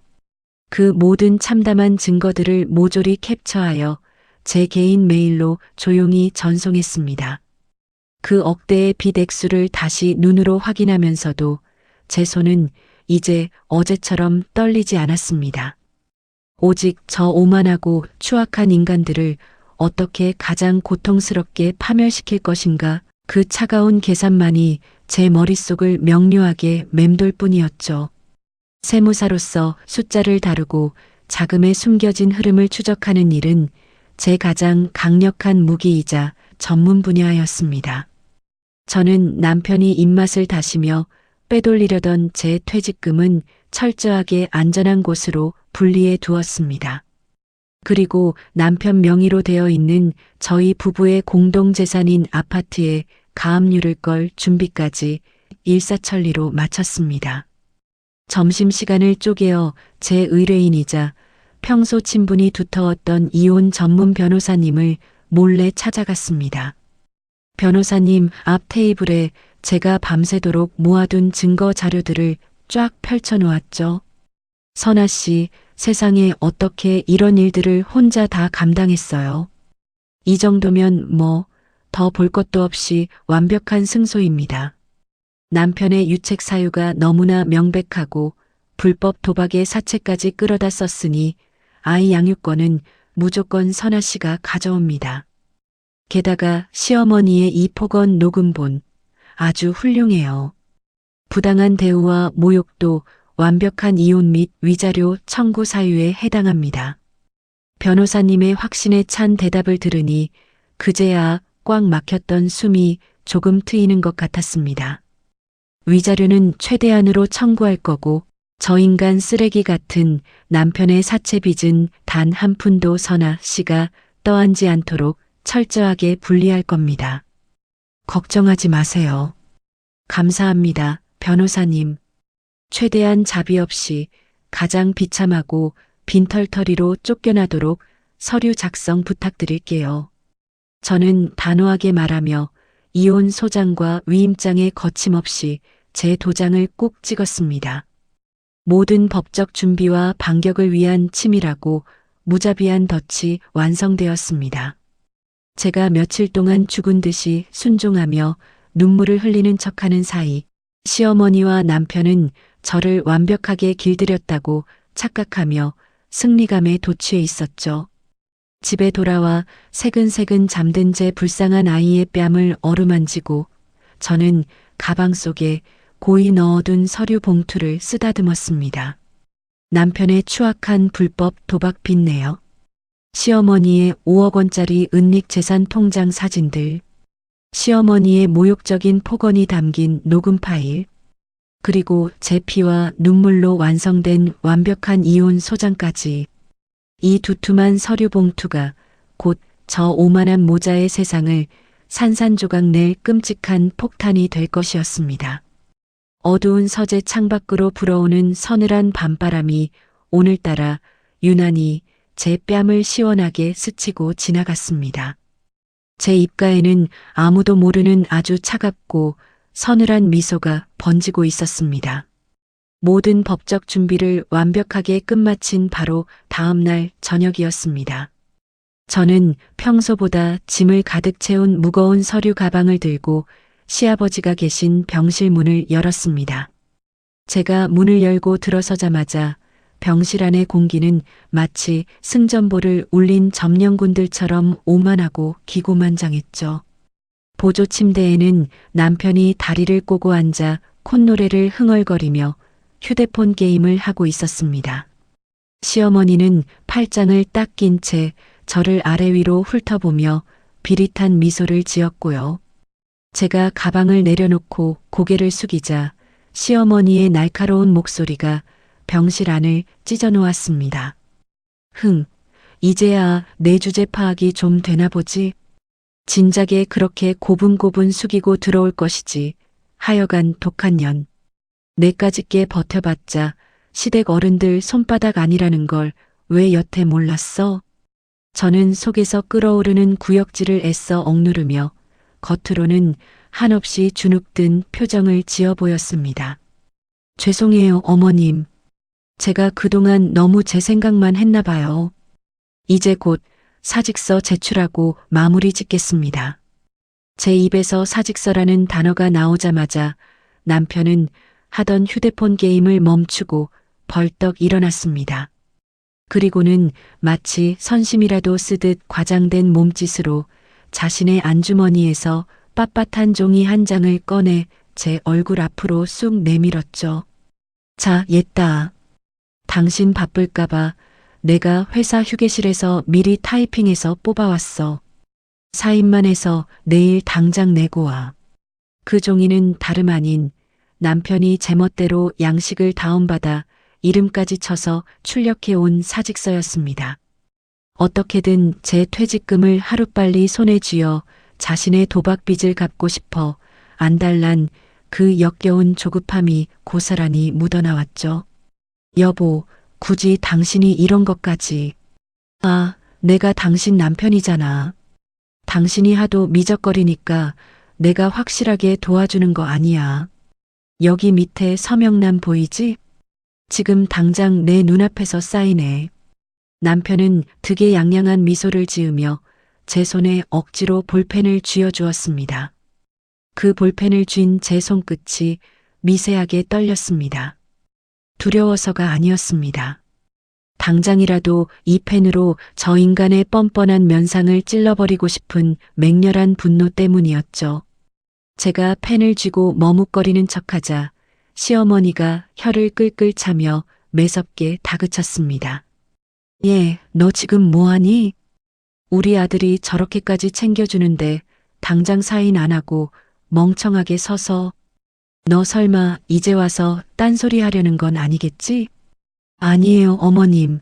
그 모든 참담한 증거들을 모조리 캡처하여 제 개인 메일로 조용히 전송했습니다. 그 억대의 빚 액수를 다시 눈으로 확인하면서도 제 손은 이제 어제처럼 떨리지 않았습니다. 오직 저 오만하고 추악한 인간들을 어떻게 가장 고통스럽게 파멸시킬 것인가 그 차가운 계산만이 제 머릿속을 명료하게 맴돌 뿐이었죠. 세무사로서 숫자를 다루고 자금의 숨겨진 흐름을 추적하는 일은 제 가장 강력한 무기이자 전문 분야였습니다. 저는 남편이 입맛을 다시며 빼돌리려던 제 퇴직금은 철저하게 안전한 곳으로 분리해 두었습니다. 그리고 남편 명의로 되어 있는 저희 부부의 공동재산인 아파트에 가압류를 걸 준비까지 일사천리로 마쳤습니다. 점심시간을 쪼개어 제 의뢰인이자 평소 친분이 두터웠던 이혼 전문 변호사님을 몰래 찾아갔습니다. 변호사님 앞 테이블에 제가 밤새도록 모아둔 증거 자료들을 쫙 펼쳐놓았죠. 선아 씨, 세상에 어떻게 이런 일들을 혼자 다 감당했어요. 이 정도면 더 볼 것도 없이 완벽한 승소입니다. 남편의 유책 사유가 너무나 명백하고 불법 도박의 사채까지 끌어다 썼으니 아이 양육권은 무조건 선아 씨가 가져옵니다. 게다가 시어머니의 이 폭언 녹음본 아주 훌륭해요. 부당한 대우와 모욕도 완벽한 이혼 및 위자료 청구 사유에 해당합니다. 변호사님의 확신에 찬 대답을 들으니 그제야 꽉 막혔던 숨이 조금 트이는 것 같았습니다. 위자료는 최대한으로 청구할 거고 저 인간 쓰레기 같은 남편의 사채 빚은 단 한 푼도 선아 씨가 떠안지 않도록 철저하게 분리할 겁니다. 걱정하지 마세요. 감사합니다, 변호사님. 최대한 자비 없이 가장 비참하고 빈털터리로 쫓겨나도록 서류 작성 부탁드릴게요. 저는 단호하게 말하며 이혼 소장과 위임장에 거침없이 제 도장을 꼭 찍었습니다. 모든 법적 준비와 반격을 위한 치밀하고 무자비한 덫이 완성되었습니다. 제가 며칠 동안 죽은 듯이 순종하며 눈물을 흘리는 척하는 사이 시어머니와 남편은 저를 완벽하게 길들였다고 착각하며 승리감에 도취해 있었죠. 집에 돌아와 새근새근 잠든 제 불쌍한 아이의 뺨을 어루만지고 저는 가방 속에 고이 넣어둔 서류 봉투를 쓰다듬었습니다. 남편의 추악한 불법 도박 빚내요. 시어머니의 5억 원짜리 은닉 재산 통장 사진들, 시어머니의 모욕적인 폭언이 담긴 녹음 파일, 그리고 제 피와 눈물로 완성된 완벽한 이혼 소장까지. 이 두툼한 서류 봉투가 곧 저 오만한 모자의 세상을 산산조각 낼 끔찍한 폭탄이 될 것이었습니다. 어두운 서재 창밖으로 불어오는 서늘한 밤바람이 오늘따라 유난히 제 뺨을 시원하게 스치고 지나갔습니다. 제 입가에는 아무도 모르는 아주 차갑고 서늘한 미소가 번지고 있었습니다. 모든 법적 준비를 완벽하게 끝마친 바로 다음 날 저녁이었습니다. 저는 평소보다 짐을 가득 채운 무거운 서류 가방을 들고 시아버지가 계신 병실 문을 열었습니다. 제가 문을 열고 들어서자마자 병실 안의 공기는 마치 승전보를 울린 점령군들처럼 오만하고 기고만장했죠. 보조 침대에는 남편이 다리를 꼬고 앉아 콧노래를 흥얼거리며 휴대폰 게임을 하고 있었습니다. 시어머니는 팔짱을 딱 낀 채 저를 아래 위로 훑어보며 비릿한 미소를 지었고요. 제가 가방을 내려놓고 고개를 숙이자 시어머니의 날카로운 목소리가 병실 안을 찢어놓았습니다. 이제야 내 주제 파악이 좀 되나 보지. 진작에 그렇게 고분고분 숙이고 들어올 것이지. 하여간 독한 년. 내까짓게 버텨봤자 시댁 어른들 손바닥 아니라는 걸 왜 여태 몰랐어? 저는 속에서 끓어오르는 구역질을 애써 억누르며 겉으로는 한없이 주눅든 표정을 지어 보였습니다. 죄송해요, 어머님. 제가 그동안 너무 제 생각만 했나 봐요. 이제 곧 사직서 제출하고 마무리 짓겠습니다. 제 입에서 사직서라는 단어가 나오자마자 남편은 하던 휴대폰 게임을 멈추고 벌떡 일어났습니다. 그리고는 마치 선심이라도 쓰듯 과장된 몸짓으로 자신의 안주머니에서 빳빳한 종이 한 장을 꺼내 제 얼굴 앞으로 쑥 내밀었죠. 자, 옛다. 당신 바쁠까봐 내가 회사 휴게실에서 미리 타이핑해서 뽑아왔어. 사인만 해서 내일 당장 내고 와. 그 종이는 다름 아닌 남편이 제멋대로 양식을 다운받아 이름까지 쳐서 출력해온 사직서였습니다. 어떻게든 제 퇴직금을 하루빨리 손에 쥐어 자신의 도박빚을 갚고 싶어 안달난 그 역겨운 조급함이 고스란히 묻어나왔죠. 여보, 굳이 당신이 이런 것까지. 아, 내가 당신 남편이잖아. 당신이 하도 미적거리니까 내가 확실하게 도와주는 거 아니야. 여기 밑에 서명란 보이지? 지금 당장 내 눈앞에서 사인해. 남편은 득에 양양한 미소를 지으며 제 손에 억지로 볼펜을 쥐어주었습니다. 그 볼펜을 쥔 제 손끝이 미세하게 떨렸습니다. 두려워서가 아니었습니다. 당장이라도 이 펜으로 저 인간의 뻔뻔한 면상을 찔러버리고 싶은 맹렬한 분노 때문이었죠. 제가 펜을 쥐고 머뭇거리는 척하자 시어머니가 혀를 끌끌 차며 매섭게 다그쳤습니다. 예, 너 지금 뭐하니? 우리 아들이 저렇게까지 챙겨주는데 당장 사인 안 하고 멍청하게 서서 너 설마 이제 와서 딴소리 하려는 건 아니겠지? 아니에요, 어머님.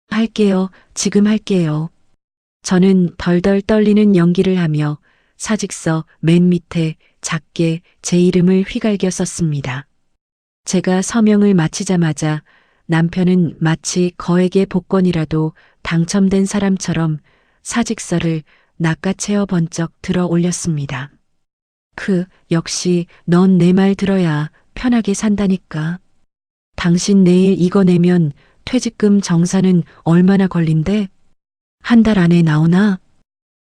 할게요. 지금 할게요. 저는 덜덜 떨리는 연기를 하며 사직서 맨 밑에 작게 제 이름을 휘갈겨 썼습니다. 제가 서명을 마치자마자 남편은 마치 거액의 복권이라도 당첨된 사람처럼 사직서를 낚아채어 번쩍 들어 올렸습니다. 역시 넌 내 말 들어야 편하게 산다니까. 당신 내일 이거 내면 퇴직금 정산은 얼마나 걸린대? 한 달 안에 나오나?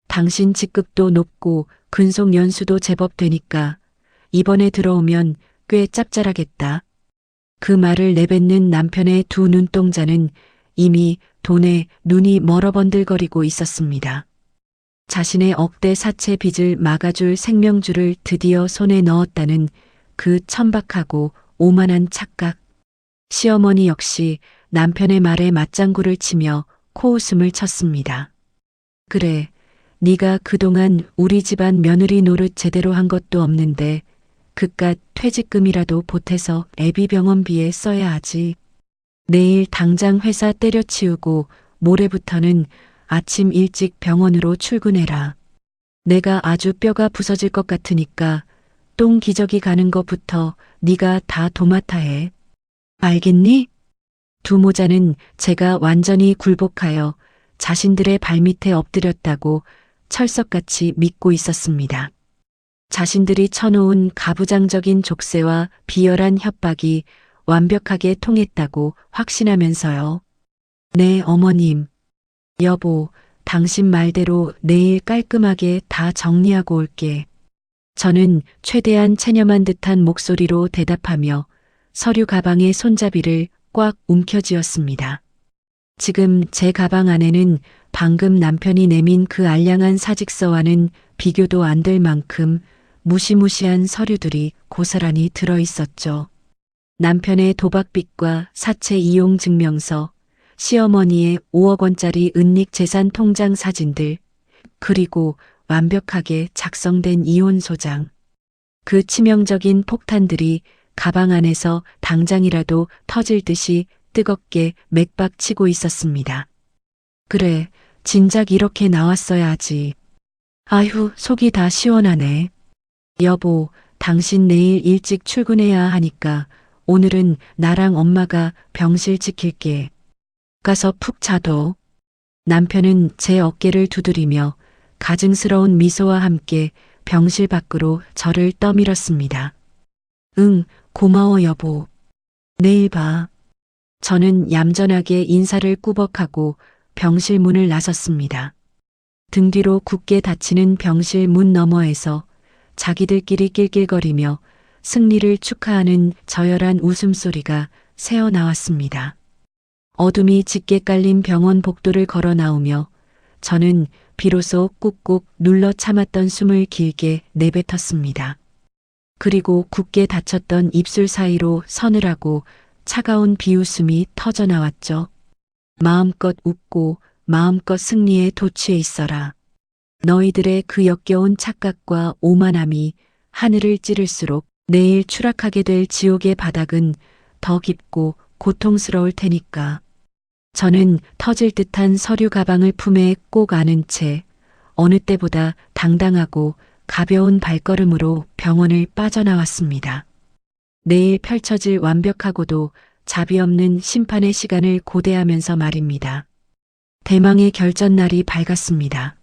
당신 직급도 높고 근속 연수도 제법 되니까 이번에 들어오면 꽤 짭짤하겠다. 그 말을 내뱉는 남편의 두 눈동자는 이미 돈에 눈이 멀어번들거리고 있었습니다. 자신의 억대 사채 빚을 막아줄 생명줄을 드디어 손에 넣었다는 그 천박하고 오만한 착각. 시어머니 역시 남편의 말에 맞장구를 치며 코웃음을 쳤습니다. 그래, 네가 그동안 우리 집안 며느리 노릇 제대로 한 것도 없는데 그깟 퇴직금이라도 보태서 애비 병원비에 써야 하지. 내일 당장 회사 때려치우고 모레부터는 아침 일찍 병원으로 출근해라. 내가 아주 뼈가 부서질 것 같으니까 똥 기저귀 가는 것부터 네가 다 도맡아 해. 알겠니? 두 모자는 제가 완전히 굴복하여 자신들의 발밑에 엎드렸다고 철석같이 믿고 있었습니다. 자신들이 쳐놓은 가부장적인 족쇄와 비열한 협박이 완벽하게 통했다고 확신하면서요. 네, 어머님. 여보, 당신 말대로 내일 깔끔하게 다 정리하고 올게. 저는 최대한 체념한 듯한 목소리로 대답하며 서류 가방의 손잡이를 꽉 움켜쥐었습니다. 지금 제 가방 안에는 방금 남편이 내민 그 알량한 사직서와는 비교도 안 될 만큼 무시무시한 서류들이 고스란히 들어 있었죠. 남편의 도박빚과 사채 이용 증명서, 시어머니의 5억 원짜리 은닉 재산 통장 사진들, 그리고 완벽하게 작성된 이혼 소장. 그 치명적인 폭탄들이 가방 안에서 당장이라도 터질 듯이 뜨겁게 맥박치고 있었습니다. 그래, 진작 이렇게 나왔어야 하지. 아휴, 속이 다 시원하네. 여보, 당신 내일 일찍 출근해야 하니까 오늘은 나랑 엄마가 병실 지킬게. 가서 푹 자도. 남편은 제 어깨를 두드리며 가증스러운 미소와 함께 병실 밖으로 저를 떠밀었습니다. 응, 고마워 여보. 내일 봐. 저는 얌전하게 인사를 꾸벅하고 병실 문을 나섰습니다. 등 뒤로 굳게 닫히는 병실 문 너머에서 자기들끼리 낄낄거리며 승리를 축하하는 저열한 웃음소리가 새어나왔습니다. 어둠이 짙게 깔린 병원 복도를 걸어 나오며 저는 비로소 꾹꾹 눌러 참았던 숨을 길게 내뱉었습니다. 그리고 굳게 닫혔던 입술 사이로 서늘하고 차가운 비웃음이 터져 나왔죠. 마음껏 웃고 마음껏 승리에 도취해 있어라. 너희들의 그 역겨운 착각과 오만함이 하늘을 찌를수록 내일 추락하게 될 지옥의 바닥은 더 깊고 고통스러울 테니까. 저는 터질 듯한 서류 가방을 품에 꼭 안은 채 어느 때보다 당당하고 가벼운 발걸음으로 병원을 빠져나왔습니다. 내일 펼쳐질 완벽하고도 자비 없는 심판의 시간을 고대하면서 말입니다. 대망의 결전날이 밝았습니다.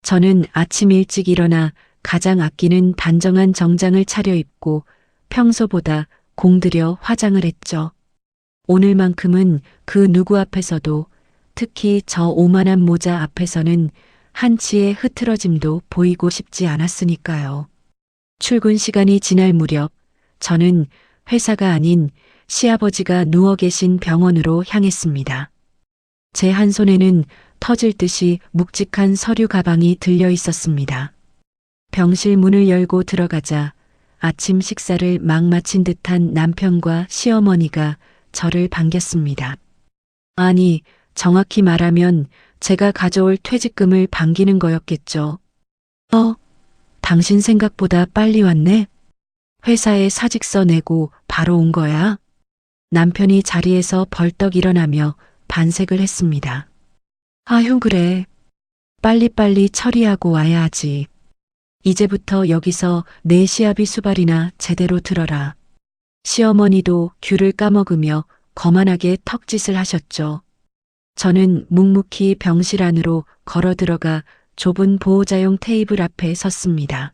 저는 아침 일찍 일어나 가장 아끼는 단정한 정장을 차려입고 평소보다 공들여 화장을 했죠. 오늘만큼은 그 누구 앞에서도, 특히 저 오만한 모자 앞에서는 한치의 흐트러짐도 보이고 싶지 않았으니까요. 출근 시간이 지날 무렵 저는 회사가 아닌 시아버지가 누워 계신 병원으로 향했습니다. 제 한 손에는 터질 듯이 묵직한 서류 가방이 들려 있었습니다. 병실 문을 열고 들어가자 아침 식사를 막 마친 듯한 남편과 시어머니가 저를 반겼습니다. 아니, 정확히 말하면 제가 가져올 퇴직금을 반기는 거였겠죠. 당신 생각보다 빨리 왔네? 회사에 사직서 내고 바로 온 거야? 남편이 자리에서 벌떡 일어나며 반색을 했습니다. 아휴, 그래. 빨리빨리 처리하고 와야 하지. 이제부터 여기서 내 시아비 수발이나 제대로 들어라. 시어머니도 귤을 까먹으며 거만하게 턱짓을 하셨죠. 저는 묵묵히 병실 안으로 걸어 들어가 좁은 보호자용 테이블 앞에 섰습니다.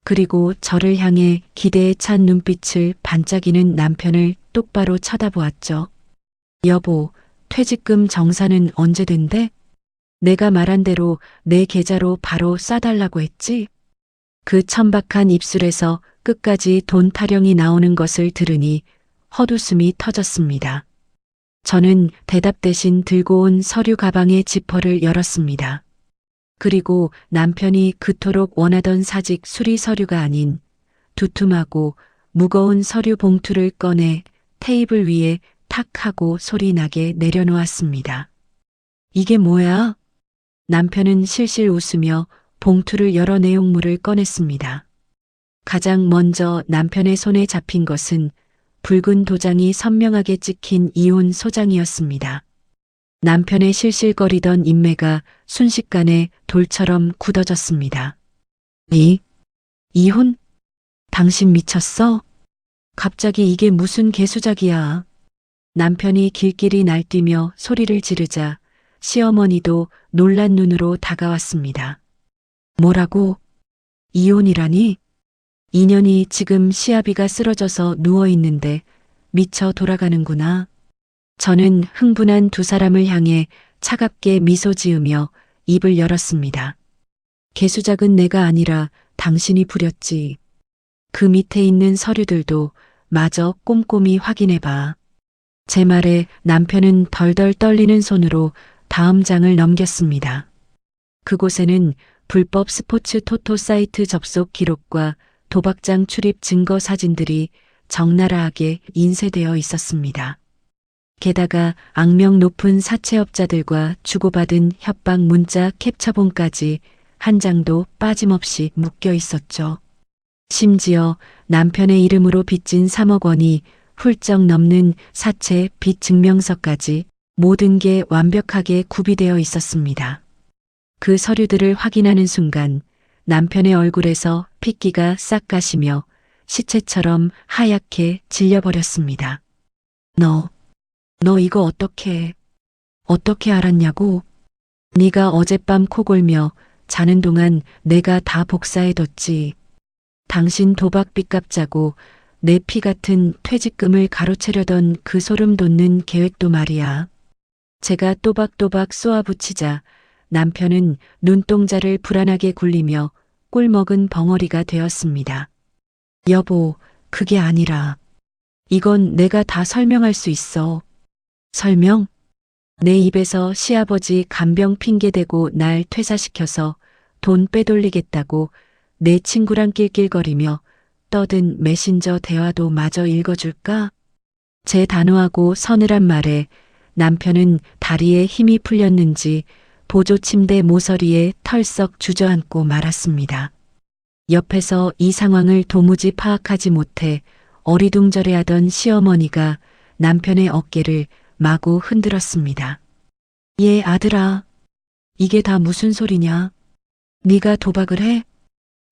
그리고 저를 향해 기대에 찬 눈빛을 반짝이는 남편을 똑바로 쳐다보았죠. 여보, 퇴직금 정산은 언제 된대? 내가 말한 대로 내 계좌로 바로 싸달라고 했지? 그 천박한 입술에서 끝까지 돈 타령이 나오는 것을 들으니 헛웃음이 터졌습니다. 저는 대답 대신 들고 온 서류 가방의 지퍼를 열었습니다. 그리고 남편이 그토록 원하던 사직 수리 서류가 아닌 두툼하고 무거운 서류 봉투를 꺼내 테이블 위에 탁 하고 소리나게 내려놓았습니다. 이게 뭐야? 남편은 실실 웃으며 봉투를 열어 내용물을 꺼냈습니다. 가장 먼저 남편의 손에 잡힌 것은 붉은 도장이 선명하게 찍힌 이혼 소장이었습니다. 남편의 실실거리던 인매가 순식간에 돌처럼 굳어졌습니다. 이혼? 당신 미쳤어? 갑자기 이게 무슨 개수작이야? 남편이 길길이 날뛰며 소리를 지르자 시어머니도 놀란 눈으로 다가왔습니다. 뭐라고? 이혼이라니? 인연이 지금 시아비가 쓰러져서 누워있는데 미쳐 돌아가는구나. 저는 흥분한 두 사람을 향해 차갑게 미소 지으며 입을 열었습니다. 개수작은 내가 아니라 당신이 부렸지. 그 밑에 있는 서류들도 마저 꼼꼼히 확인해봐. 제 말에 남편은 덜덜 떨리는 손으로 다음 장을 넘겼습니다. 그곳에는 불법 스포츠 토토 사이트 접속 기록과 도박장 출입 증거 사진들이 적나라하게 인쇄되어 있었습니다. 게다가 악명 높은 사채업자들과 주고받은 협박 문자 캡처본까지 한 장도 빠짐없이 묶여 있었죠. 심지어 남편의 이름으로 빚진 3억 원이 훌쩍 넘는 사채 빚 증명서까지 모든 게 완벽하게 구비되어 있었습니다. 그 서류들을 확인하는 순간 남편의 얼굴에서 핏기가 싹 가시며 시체처럼 하얗게 질려버렸습니다. 너 이거 어떻게 알았냐고? 네가 어젯밤 코골며 자는 동안 내가 다 복사해뒀지. 당신 도박 빚값 자고 내 피 같은 퇴직금을 가로채려던 그 소름 돋는 계획도 말이야. 제가 또박또박 쏘아붙이자 남편은 눈동자를 불안하게 굴리며 꿀먹은 벙어리가 되었습니다. 여보, 그게 아니라 이건 내가 다 설명할 수 있어. 설명? 내 입에서 시아버지 간병 핑계대고 날 퇴사시켜서 돈 빼돌리겠다고 내 친구랑 낄낄거리며 떠든 메신저 대화도 마저 읽어줄까? 제 단호하고 서늘한 말에 남편은 다리에 힘이 풀렸는지 보조 침대 모서리에 털썩 주저앉고 말았습니다. 옆에서 이 상황을 도무지 파악하지 못해 어리둥절해하던 시어머니가 남편의 어깨를 마구 흔들었습니다. 얘 아들아, 이게 다 무슨 소리냐? 네가 도박을 해?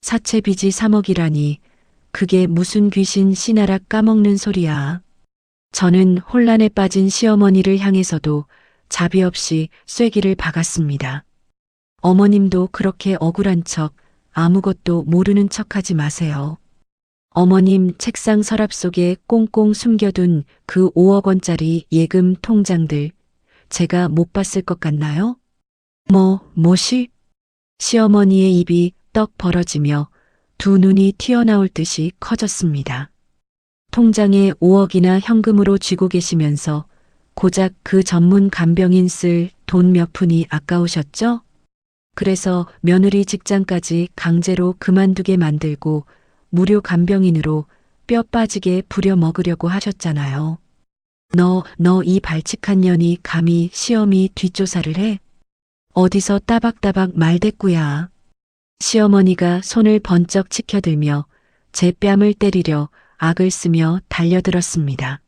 사채 빚이 3억이라니 그게 무슨 귀신 씨나락 까먹는 소리야. 저는 혼란에 빠진 시어머니를 향해서도 자비 없이 쐐기를 박았습니다. 어머님도 그렇게 억울한 척 아무것도 모르는 척하지 마세요. 어머님 책상 서랍 속에 꽁꽁 숨겨둔 그 5억 원짜리 예금 통장들 제가 못 봤을 것 같나요? 뭐시? 시어머니의 입이 떡 벌어지며 두 눈이 튀어나올 듯이 커졌습니다. 통장에 5억이나 현금으로 쥐고 계시면서 고작 그 전문 간병인 쓸 돈 몇 푼이 아까우셨죠? 그래서 며느리 직장까지 강제로 그만두게 만들고 무료 간병인으로 뼈 빠지게 부려 먹으려고 하셨잖아요. 너 이 발칙한 년이 감히 시어미 뒷조사를 해? 어디서 따박따박 말대꾸야. 시어머니가 손을 번쩍 치켜들며 제 뺨을 때리려 악을 쓰며 달려들었습니다.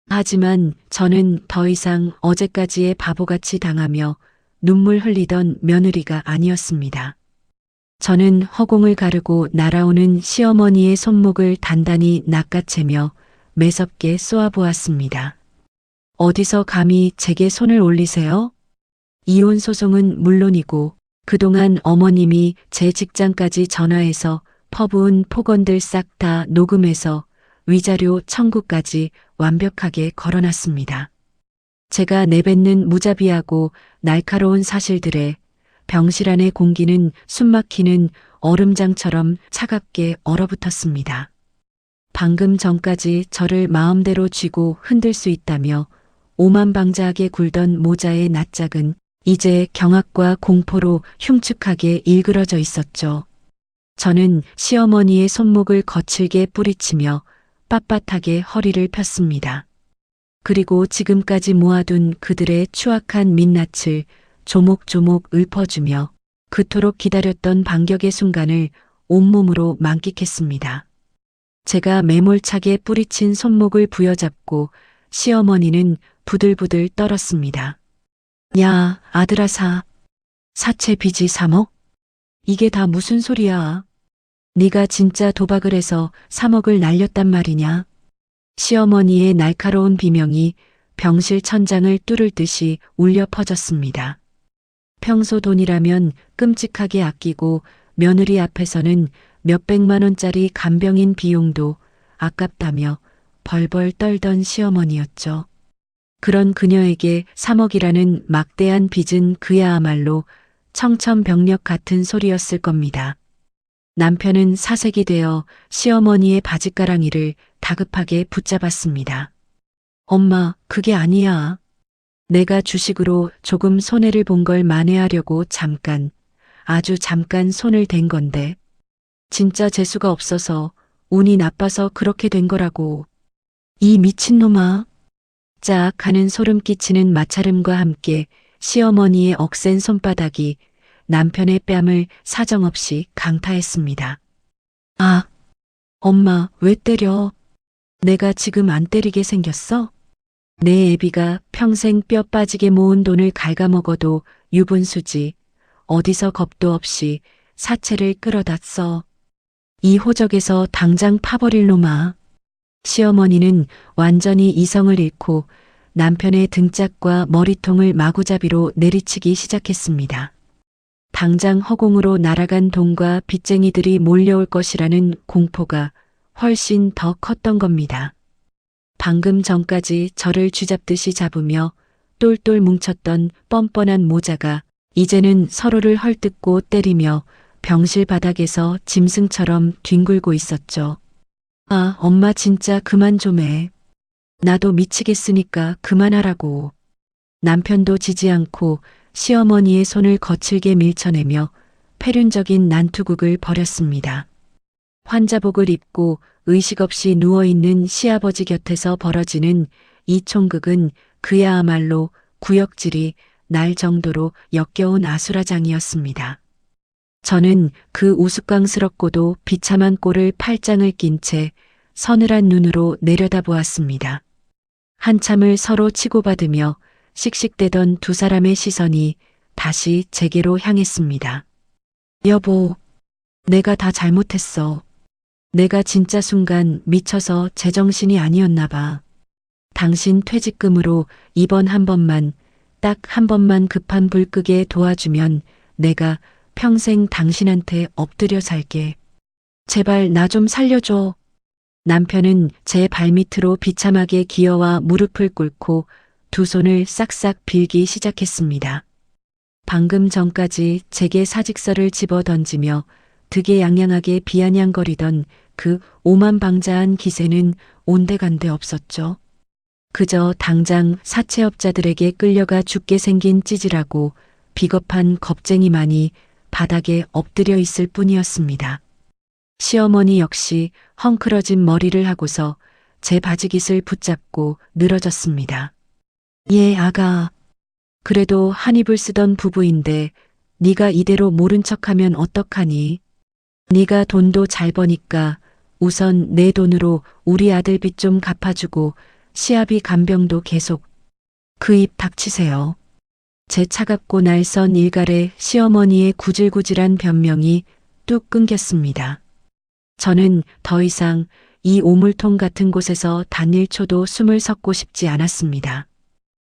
하지만 저는 더 이상 어제까지의 바보같이 당하며 눈물 흘리던 며느리가 아니었습니다. 저는 허공을 가르고 날아오는 시어머니의 손목을 단단히 낚아채며 매섭게 쏘아보았습니다. 어디서 감히 제게 손을 올리세요? 이혼 소송은 물론이고 그동안 어머님이 제 직장까지 전화해서 퍼부은 폭언들 싹 다 녹음해서 위자료 청구까지 완벽하게 걸어놨습니다. 제가 내뱉는 무자비하고 날카로운 사실들에 병실 안의 공기는 숨막히는 얼음장처럼 차갑게 얼어붙었습니다. 방금 전까지 저를 마음대로 쥐고 흔들 수 있다며 오만방자하게 굴던 모자의 낯짝은 이제 경악과 공포로 흉측하게 일그러져 있었죠. 저는 시어머니의 손목을 거칠게 뿌리치며 빳빳하게 허리를 폈습니다. 그리고 지금까지 모아둔 그들의 추악한 민낯을 조목조목 읊어주며 그토록 기다렸던 반격의 순간을 온몸으로 만끽했습니다. 제가 매몰차게 뿌리친 손목을 부여잡고 시어머니는 부들부들 떨었습니다. 야, 아들아 사채 빚이 3억? 이게 다 무슨 소리야? 네가 진짜 도박을 해서 3억을 날렸단 말이냐? 시어머니의 날카로운 비명이 병실 천장을 뚫을 듯이 울려 퍼졌습니다. 평소 돈이라면 끔찍하게 아끼고 며느리 앞에서는 몇백만 원짜리 간병인 비용도 아깝다며 벌벌 떨던 시어머니였죠. 그런 그녀에게 3억이라는 막대한 빚은 그야말로 청천벽력 같은 소리였을 겁니다. 남편은 사색이 되어 시어머니의 바짓가랑이를 다급하게 붙잡았습니다. 엄마, 그게 아니야. 내가 주식으로 조금 손해를 본 걸 만회하려고 아주 잠깐 손을 댄 건데. 진짜 재수가 없어서 운이 나빠서 그렇게 된 거라고. 이 미친놈아. 짝 하는 소름 끼치는 마찰음과 함께 시어머니의 억센 손바닥이 남편의 뺨을 사정없이 강타했습니다. 아, 엄마, 왜 때려? 내가 지금 안 때리게 생겼어? 내 애비가 평생 뼈 빠지게 모은 돈을 갉아먹어도 유분수지. 어디서 겁도 없이 사채를 끌어다 써. 이 호적에서 당장 파버릴 놈아. 시어머니는 완전히 이성을 잃고 남편의 등짝과 머리통을 마구잡이로 내리치기 시작했습니다. 당장 허공으로 날아간 돈과 빚쟁이들이 몰려올 것이라는 공포가 훨씬 더 컸던 겁니다. 방금 전까지 저를 쥐잡듯이 잡으며 똘똘 뭉쳤던 뻔뻔한 모자가 이제는 서로를 헐뜯고 때리며 병실 바닥에서 짐승처럼 뒹굴고 있었죠. 아, 엄마 진짜 그만 좀 해. 나도 미치겠으니까 그만하라고. 남편도 지지 않고 시어머니의 손을 거칠게 밀쳐내며 폐륜적인 난투극을 벌였습니다. 환자복을 입고 의식 없이 누워있는 시아버지 곁에서 벌어지는 이 총극은 그야말로 구역질이 날 정도로 역겨운 아수라장이었습니다. 저는 그 우스꽝스럽고도 비참한 꼴을 팔짱을 낀 채 서늘한 눈으로 내려다보았습니다. 한참을 서로 치고받으며 씩씩대던 두 사람의 시선이 다시 제게로 향했습니다. 여보, 내가 다 잘못했어. 내가 진짜 순간 미쳐서 제정신이 아니었나 봐. 당신 퇴직금으로 이번 한 번만, 딱 한 번만 급한 불 끄게 도와주면 내가 평생 당신한테 엎드려 살게. 제발 나 좀 살려줘. 남편은 제 발밑으로 비참하게 기어와 무릎을 꿇고 두 손을 싹싹 빌기 시작했습니다. 방금 전까지 제게 사직서를 집어 던지며 득에양양하게 비아냥거리던 그 오만방자한 기세는 온데간데 없었죠. 그저 당장 사채업자들에게 끌려가 죽게 생긴 찌질하고 비겁한 겁쟁이만이 바닥에 엎드려 있을 뿐이었습니다. 시어머니 역시 헝클어진 머리를 하고서 제 바지깃을 붙잡고 늘어졌습니다. 예, 아가. 그래도 한 입을 쓰던 부부인데 네가 이대로 모른 척하면 어떡하니? 네가 돈도 잘 버니까 우선 내 돈으로 우리 아들 빚 좀 갚아주고 시아비 간병도 계속. 그 입 닥치세요. 제 차갑고 날선 일갈에 시어머니의 구질구질한 변명이 뚝 끊겼습니다. 저는 더 이상 이 오물통 같은 곳에서 단 1초도 숨을 섞고 싶지 않았습니다.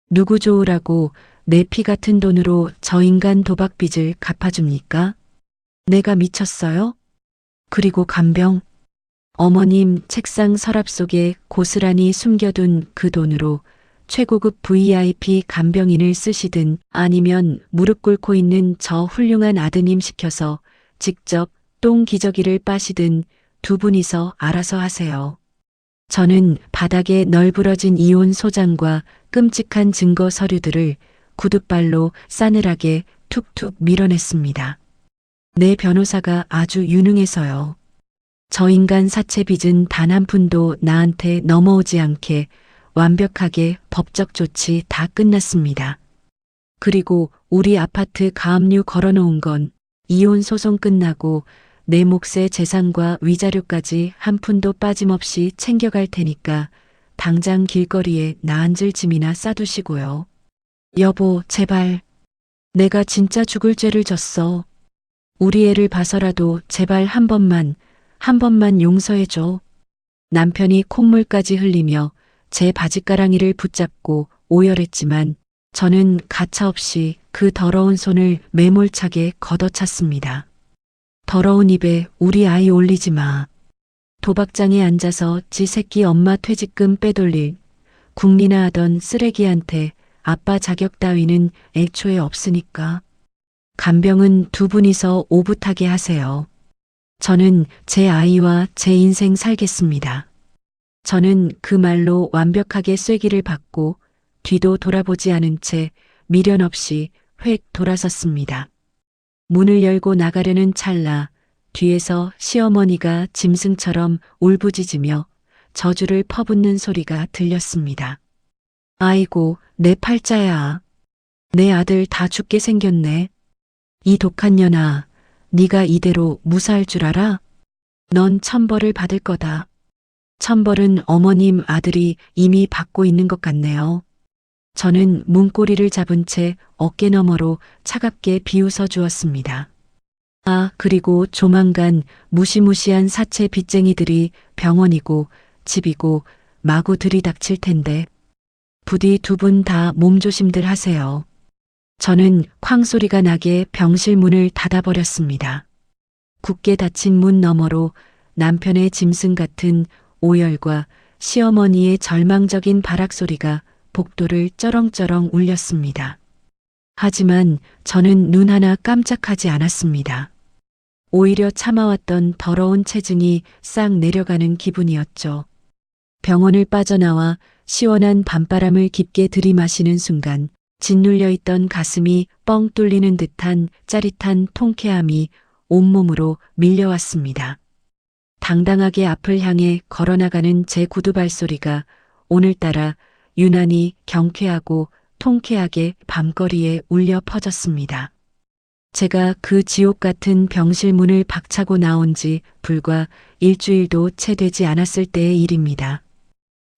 누구 좋으라고 내 피 같은 돈으로 저 인간 도박빚을 갚아줍니까? 내가 미쳤어요? 그리고 간병. 어머님 책상 서랍 속에 고스란히 숨겨둔 그 돈으로 최고급 VIP 간병인을 쓰시든 아니면 무릎 꿇고 있는 저 훌륭한 아드님 시켜서 직접 똥 기저귀를 빠시든 두 분이서 알아서 하세요. 저는 바닥에 널브러진 이혼 소장과 끔찍한 증거 서류들을 구둣발로 싸늘하게 툭툭 밀어냈습니다. 내 변호사가 아주 유능해서요. 저 인간 사채 빚은 단 한 푼도 나한테 넘어오지 않게 완벽하게 법적 조치 다 끝났습니다. 그리고 우리 아파트 가압류 걸어놓은 건 이혼 소송 끝나고 내 몫의 재산과 위자료까지 한 푼도 빠짐없이 챙겨갈 테니까 당장 길거리에 나 앉을 짐이나 싸두시고요. 여보, 제발. 내가 진짜 죽을 죄를 졌어. 우리 애를 봐서라도 제발 한 번만 용서해줘. 남편이 콧물까지 흘리며 제 바지가랑이를 붙잡고 오열했지만 저는 가차없이 그 더러운 손을 매몰차게 걷어찼습니다. 더러운 입에 우리 아이 올리지 마. 도박장에 앉아서 지 새끼 엄마 퇴직금 빼돌릴 국리나 하던 쓰레기한테 아빠 자격 따위는 애초에 없으니까. 간병은 두 분이서 오붓하게 하세요. 저는 제 아이와 제 인생 살겠습니다. 저는 그 말로 완벽하게 쐐기를 받고 뒤도 돌아보지 않은 채 미련 없이 획 돌아섰습니다. 문을 열고 나가려는 찰나 뒤에서 시어머니가 짐승처럼 울부짖으며 저주를 퍼붓는 소리가 들렸습니다. 아이고, 내 팔자야. 내 아들 다 죽게 생겼네. 이 독한 년아, 네가 이대로 무사할 줄 알아? 넌 천벌을 받을 거다. 천벌은 어머님 아들이 이미 받고 있는 것 같네요. 저는 문고리를 잡은 채 어깨 너머로 차갑게 비웃어 주었습니다. 아, 그리고 조만간 무시무시한 사채 빚쟁이들이 병원이고 집이고 마구 들이닥칠 텐데 부디 두 분 다 몸조심들 하세요. 저는 쾅 소리가 나게 병실 문을 닫아버렸습니다. 굳게 닫힌 문 너머로 남편의 짐승 같은 오열과 시어머니의 절망적인 발악 소리가 복도를 쩌렁쩌렁 울렸습니다. 하지만 저는 눈 하나 깜짝하지 않았습니다. 오히려 참아왔던 더러운 체증이 싹 내려가는 기분이었죠. 병원을 빠져나와 시원한 밤바람을 깊게 들이마시는 순간 짓눌려 있던 가슴이 뻥 뚫리는 듯한 짜릿한 통쾌함이 온몸으로 밀려왔습니다. 당당하게 앞을 향해 걸어나가는 제 구두 발소리가 오늘따라 유난히 경쾌하고 통쾌하게 밤거리에 울려 퍼졌습니다. 제가 그 지옥 같은 병실 문을 박차고 나온 지 불과 일주일도 채 되지 않았을 때의 일입니다.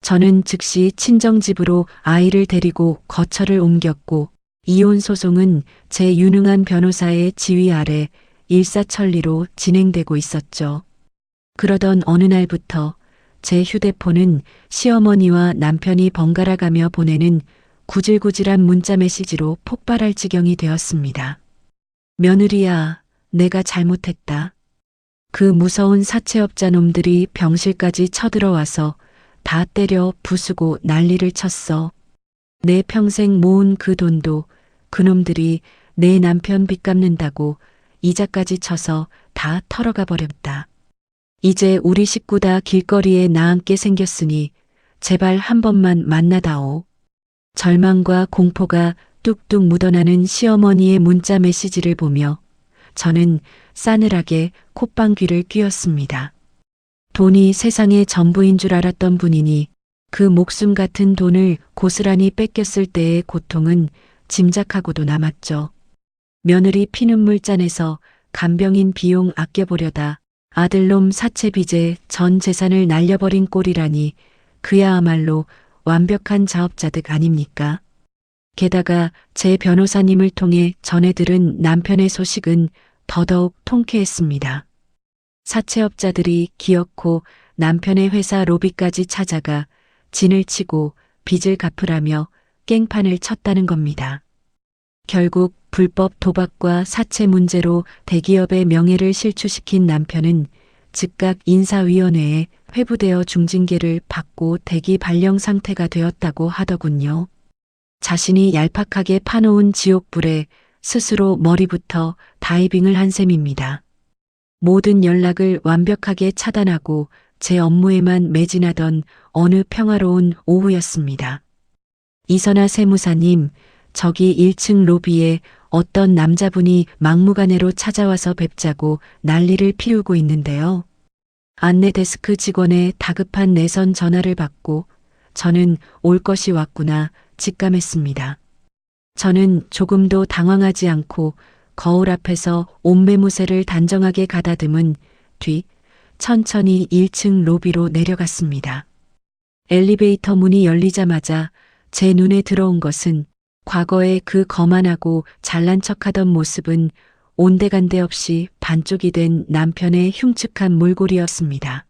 저는 즉시 친정집으로 아이를 데리고 거처를 옮겼고 이혼 소송은 제 유능한 변호사의 지휘 아래 일사천리로 진행되고 있었죠. 그러던 어느 날부터 제 휴대폰은 시어머니와 남편이 번갈아가며 보내는 구질구질한 문자 메시지로 폭발할 지경이 되었습니다. 며느리야, 내가 잘못했다. 그 무서운 사채업자 놈들이 병실까지 쳐들어와서 다 때려 부수고 난리를 쳤어. 내 평생 모은 그 돈도 그놈들이 내 남편 빚 갚는다고 이자까지 쳐서 다 털어가 버렸다. 이제 우리 식구 다 길거리에 나앉게 생겼으니 제발 한 번만 만나다오. 절망과 공포가 뚝뚝 묻어나는 시어머니의 문자 메시지를 보며 저는 싸늘하게 콧방귀를 뀌었습니다. 돈이 세상의 전부인 줄 알았던 분이니 그 목숨 같은 돈을 고스란히 뺏겼을 때의 고통은 짐작하고도 남았죠. 며느리 피눈물 짜내서 간병인 비용 아껴보려다 아들놈 사채 빚에 전 재산을 날려버린 꼴이라니 그야말로 완벽한 자업자득 아닙니까? 게다가 제 변호사님을 통해 전해 들은 남편의 소식은 더더욱 통쾌했습니다. 사채업자들이 기어코 남편의 회사 로비까지 찾아가 진을 치고 빚을 갚으라며 깽판을 쳤다는 겁니다. 결국 불법 도박과 사채 문제로 대기업의 명예를 실추시킨 남편은 즉각 인사위원회에 회부되어 중징계를 받고 대기 발령 상태가 되었다고 하더군요. 자신이 얄팍하게 파놓은 지옥불에 스스로 머리부터 다이빙을 한 셈입니다. 모든 연락을 완벽하게 차단하고 제 업무에만 매진하던 어느 평화로운 오후였습니다. 이선아 세무사님, 저기 1층 로비에 어떤 남자분이 막무가내로 찾아와서 뵙자고 난리를 피우고 있는데요. 안내 데스크 직원의 다급한 내선 전화를 받고 저는 올 것이 왔구나 직감했습니다. 저는 조금도 당황하지 않고 거울 앞에서 옷매무새를 단정하게 가다듬은 뒤 천천히 1층 로비로 내려갔습니다. 엘리베이터 문이 열리자마자 제 눈에 들어온 것은 과거의 그 거만하고 잘난 척하던 모습은 온데간데 없이 반쪽이 된 남편의 흉측한 몰골이었습니다.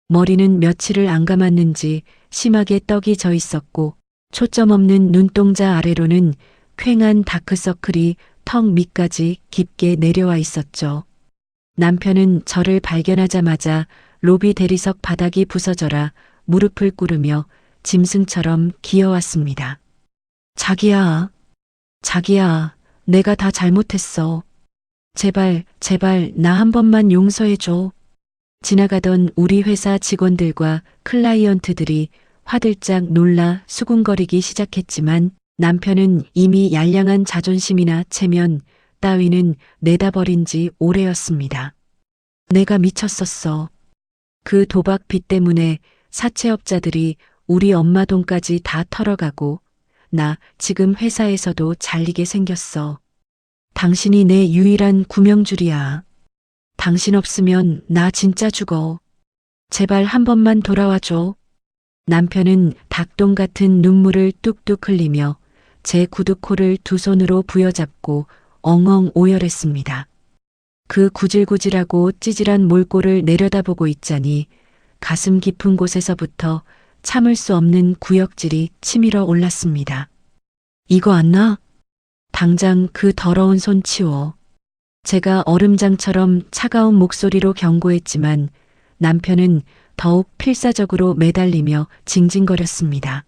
머리는 며칠을 안 감았는지 심하게 떡이 져 있었고 초점 없는 눈동자 아래로는 퀭한 다크서클이 턱 밑까지 깊게 내려와 있었죠. 남편은 저를 발견하자마자 로비 대리석 바닥이 부서져라 무릎을 꿇으며 짐승처럼 기어왔습니다. 자기야, 내가 다 잘못했어. 제발 나 한 번만 용서해줘. 지나가던 우리 회사 직원들과 클라이언트들이 화들짝 놀라 수군거리기 시작했지만 남편은 이미 얄량한 자존심이나 체면 따위는 내다버린 지 오래였습니다. 내가 미쳤었어. 그 도박 빚 때문에 사채업자들이 우리 엄마 돈까지 다 털어가고 나 지금 회사에서도 잘리게 생겼어. 당신이 내 유일한 구명줄이야. 당신 없으면 나 진짜 죽어. 제발 한 번만 돌아와줘. 남편은 닭똥 같은 눈물을 뚝뚝 흘리며 제 구두코를 두 손으로 부여잡고 엉엉 오열했습니다. 그 구질구질하고 찌질한 몰골을 내려다보고 있자니 가슴 깊은 곳에서부터 참을 수 없는 구역질이 치밀어 올랐습니다. 이거 안 나? 당장 그 더러운 손 치워. 제가 얼음장처럼 차가운 목소리로 경고했지만 남편은 더욱 필사적으로 매달리며 징징거렸습니다.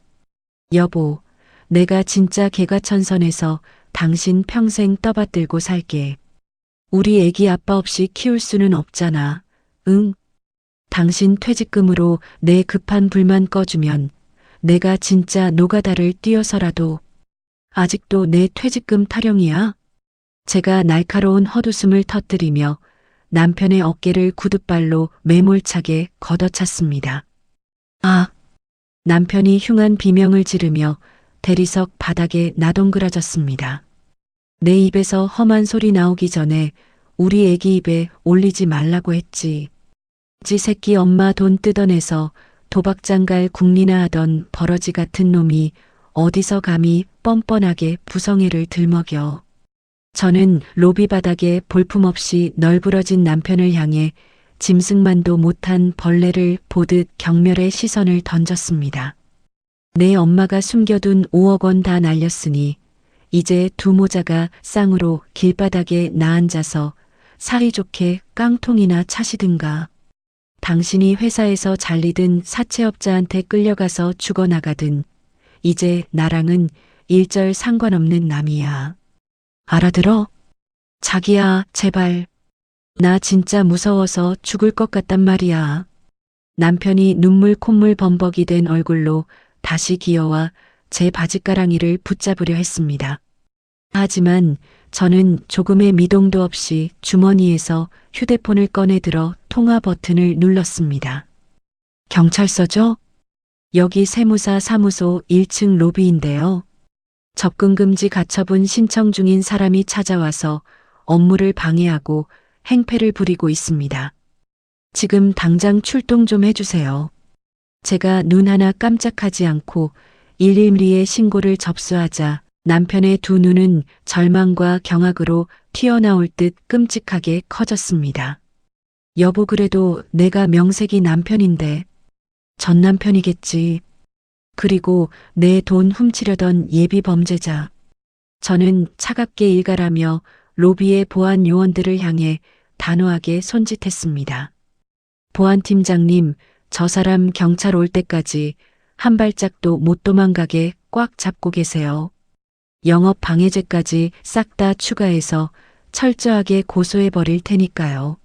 여보, 내가 진짜 개과천선해서 당신 평생 떠받들고 살게. 우리 애기 아빠 없이 키울 수는 없잖아. 응? 당신 퇴직금으로 내 급한 불만 꺼주면 내가 진짜 노가다를 뛰어서라도. 아직도 내 퇴직금 타령이야? 제가 날카로운 헛웃음을 터뜨리며 남편의 어깨를 구둣발로 매몰차게 걷어찼습니다. 아! 남편이 흉한 비명을 지르며 대리석 바닥에 나동그라졌습니다. 내 입에서 험한 소리 나오기 전에 우리 애기 입에 올리지 말라고 했지. 지 새끼 엄마 돈 뜯어내서 도박장 갈 국리나 하던 버러지 같은 놈이 어디서 감히 뻔뻔하게 부성애를 들먹여. 저는 로비 바닥에 볼품없이 널브러진 남편을 향해 짐승만도 못한 벌레를 보듯 경멸의 시선을 던졌습니다. 내 엄마가 숨겨둔 5억 원 다 날렸으니 이제 두 모자가 쌍으로 길바닥에 나앉아서 사이좋게 깡통이나 차시든가. 당신이 회사에서 잘리든 사채업자한테 끌려가서 죽어나가든 이제 나랑은 일절 상관없는 남이야. 알아들어? 자기야, 제발. 나 진짜 무서워서 죽을 것 같단 말이야. 남편이 눈물 콧물 범벅이 된 얼굴로 다시 기어와 제 바짓가랑이를 붙잡으려 했습니다. 하지만 저는 조금의 미동도 없이 주머니에서 휴대폰을 꺼내 들어 통화 버튼을 눌렀습니다. 경찰서죠? 여기 세무사 사무소 1층 로비인데요. 접근 금지 가처분 신청 중인 사람이 찾아와서 업무를 방해하고 행패를 부리고 있습니다. 지금 당장 출동 좀 해주세요. 제가 눈 하나 깜짝하지 않고 112에 신고를 접수하자 남편의 두 눈은 절망과 경악으로 튀어나올 듯 끔찍하게 커졌습니다. 여보, 그래도 내가 명색이 남편인데. 전 남편이겠지. 그리고 내 돈 훔치려던 예비 범죄자. 저는 차갑게 일갈하며 로비의 보안 요원들을 향해 단호하게 손짓했습니다. 보안팀장님, 저 사람 경찰 올 때까지 한 발짝도 못 도망가게 꽉 잡고 계세요. 영업 방해죄까지 싹 다 추가해서 철저하게 고소해 버릴 테니까요.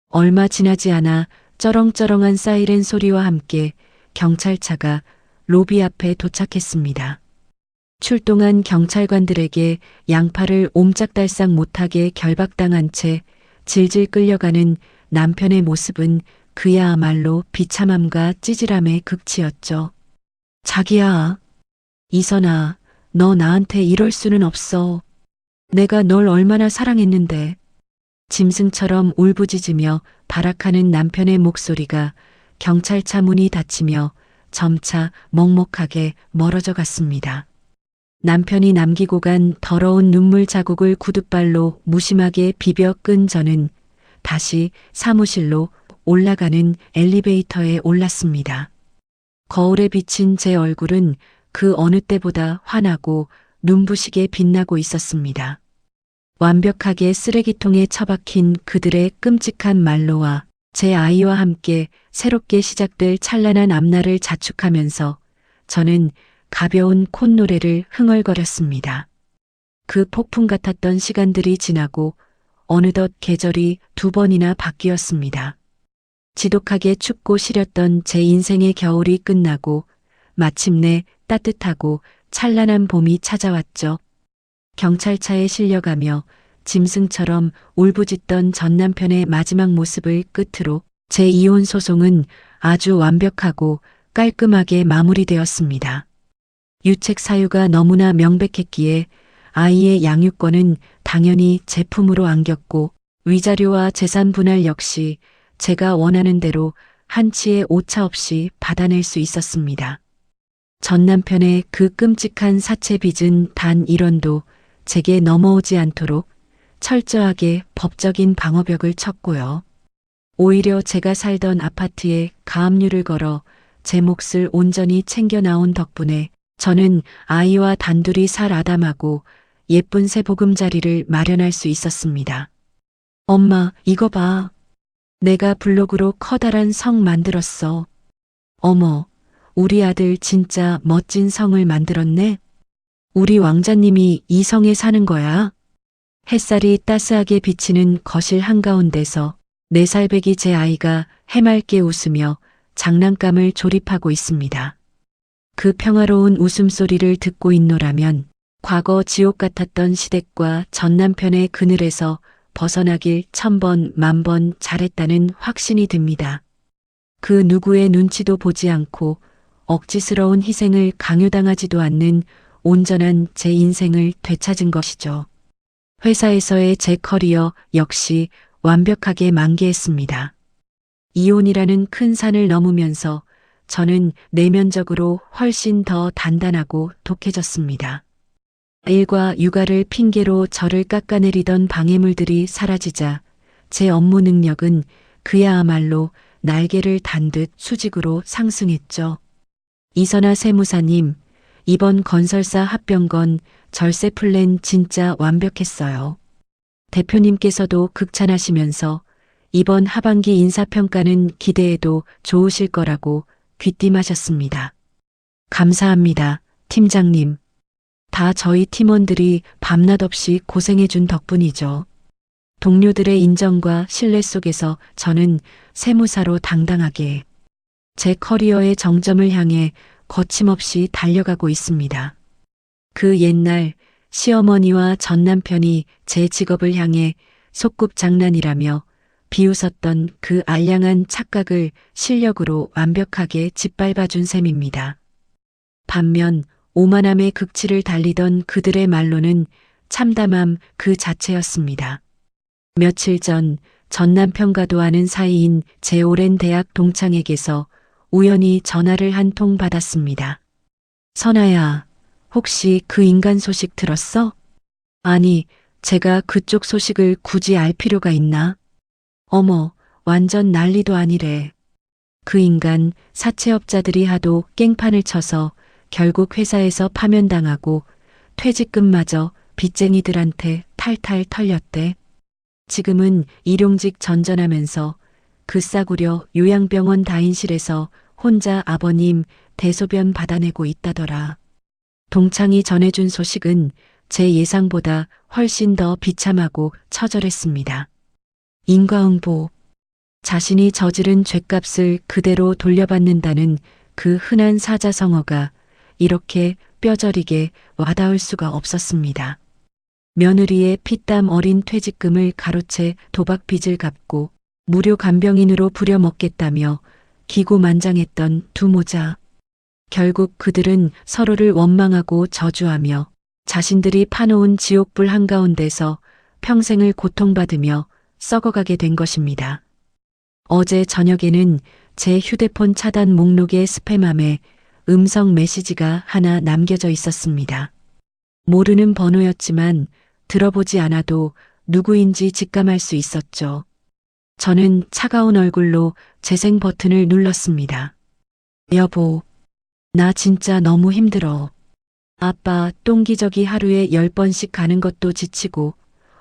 얼마 지나지 않아 쩌렁쩌렁한 사이렌 소리와 함께 경찰차가 로비 앞에 도착했습니다. 출동한 경찰관들에게 양팔을 옴짝달싹 못하게 결박당한 채 질질 끌려가는 남편의 모습은 그야말로 비참함과 찌질함의 극치였죠. 자기야, 이선아, 너 나한테 이럴 수는 없어. 내가 널 얼마나 사랑했는데. 짐승처럼 울부짖으며 발악하는 남편의 목소리가 경찰차 문이 닫히며 점차 먹먹하게 멀어져 갔습니다. 남편이 남기고 간 더러운 눈물 자국을 구둣발로 무심하게 비벼 끈 저는 다시 사무실로 올라가는 엘리베이터에 올랐습니다. 거울에 비친 제 얼굴은 그 어느 때보다 환하고 눈부시게 빛나고 있었습니다. 완벽하게 쓰레기통에 처박힌 그들의 끔찍한 말로와 제 아이와 함께 새롭게 시작될 찬란한 앞날을 자축하면서 저는 가벼운 콧노래를 흥얼거렸습니다. 그 폭풍 같았던 시간들이 지나고 어느덧 계절이 두 번이나 바뀌었습니다. 지독하게 춥고 시렸던 제 인생의 겨울이 끝나고 마침내 따뜻하고 찬란한 봄이 찾아왔죠. 경찰차에 실려가며 짐승처럼 울부짖던 전 남편의 마지막 모습을 끝으로 제 이혼 소송은 아주 완벽하고 깔끔하게 마무리되었습니다. 유책 사유가 너무나 명백했기에 아이의 양육권은 당연히 제 품으로 안겼고 위자료와 재산 분할 역시 제가 원하는 대로 한치의 오차 없이 받아낼 수 있었습니다. 전 남편의 그 끔찍한 사채 빚은 단 1원도 제게 넘어오지 않도록 철저하게 법적인 방어벽을 쳤고요. 오히려 제가 살던 아파트에 가압류를 걸어 제 몫을 온전히 챙겨 나온 덕분에 저는 아이와 단둘이 살 아담하고 예쁜 새 보금자리를 마련할 수 있었습니다. 엄마, 이거 봐. 내가 블로그로 커다란 성 만들었어. 어머, 우리 아들 진짜 멋진 성을 만들었네. 우리 왕자님이 이 성에 사는 거야. 햇살이 따스하게 비치는 거실 한가운데서 4살배기 제 아이가 해맑게 웃으며 장난감을 조립하고 있습니다. 그 평화로운 웃음소리를 듣고 있노라면 과거 지옥 같았던 시댁과 전 남편의 그늘에서 벗어나길 1000번, 10,000번 잘했다는 확신이 듭니다. 그 누구의 눈치도 보지 않고 억지스러운 희생을 강요당하지도 않는 온전한 제 인생을 되찾은 것이죠. 회사에서의 제 커리어 역시 완벽하게 만개했습니다. 이혼이라는 큰 산을 넘으면서 저는 내면적으로 훨씬 더 단단하고 독해졌습니다. 일과 육아를 핑계로 저를 깎아내리던 방해물들이 사라지자 제 업무 능력은 그야말로 날개를 단 듯 수직으로 상승했죠. 이선아 세무사님, 이번 건설사 합병건 절세 플랜 진짜 완벽했어요. 대표님께서도 극찬하시면서 이번 하반기 인사평가는 기대해도 좋으실 거라고 귀띔하셨습니다. 감사합니다, 팀장님. 다 저희 팀원들이 밤낮 없이 고생해준 덕분이죠. 동료들의 인정과 신뢰 속에서 저는 세무사로 당당하게 제 커리어의 정점을 향해 거침없이 달려가고 있습니다. 그 옛날 시어머니와 전 남편이 제 직업을 향해 소꿉장난이라며 비웃었던 그 알량한 착각을 실력으로 완벽하게 짓밟아준 셈입니다. 반면 오만함의 극치를 달리던 그들의 말로는 참담함 그 자체였습니다. 며칠 전 남편과도 아는 사이인 제 오랜 대학 동창에게서 우연히 전화를 한 통 받았습니다. 선아야, 혹시 그 인간 소식 들었어? 아니, 제가 그쪽 소식을 굳이 알 필요가 있나? 어머, 완전 난리도 아니래. 그 인간 사채업자들이 하도 깽판을 쳐서 결국 회사에서 파면당하고 퇴직금마저 빚쟁이들한테 탈탈 털렸대. 지금은 일용직 전전하면서 그 싸구려 요양병원 다인실에서 혼자 아버님 대소변 받아내고 있다더라. 동창이 전해준 소식은 제 예상보다 훨씬 더 비참하고 처절했습니다. 인과응보. 자신이 저지른 죗값을 그대로 돌려받는다는 그 흔한 사자성어가 이렇게 뼈저리게 와닿을 수가 없었습니다. 며느리의 피땀 어린 퇴직금을 가로채 도박 빚을 갚고 무료 간병인으로 부려먹겠다며 기고만장했던 두 모자. 결국 그들은 서로를 원망하고 저주하며 자신들이 파놓은 지옥불 한가운데서 평생을 고통받으며 썩어가게 된 것입니다. 어제 저녁에는 제 휴대폰 차단 목록의 스팸함에 음성 메시지가 하나 남겨져 있었습니다. 모르는 번호였지만 들어보지 않아도 누구인지 직감할 수 있었죠. 저는 차가운 얼굴로 재생 버튼을 눌렀습니다. 여보, 나 진짜 너무 힘들어. 아빠 똥기저귀 하루에 10번씩 가는 것도 지치고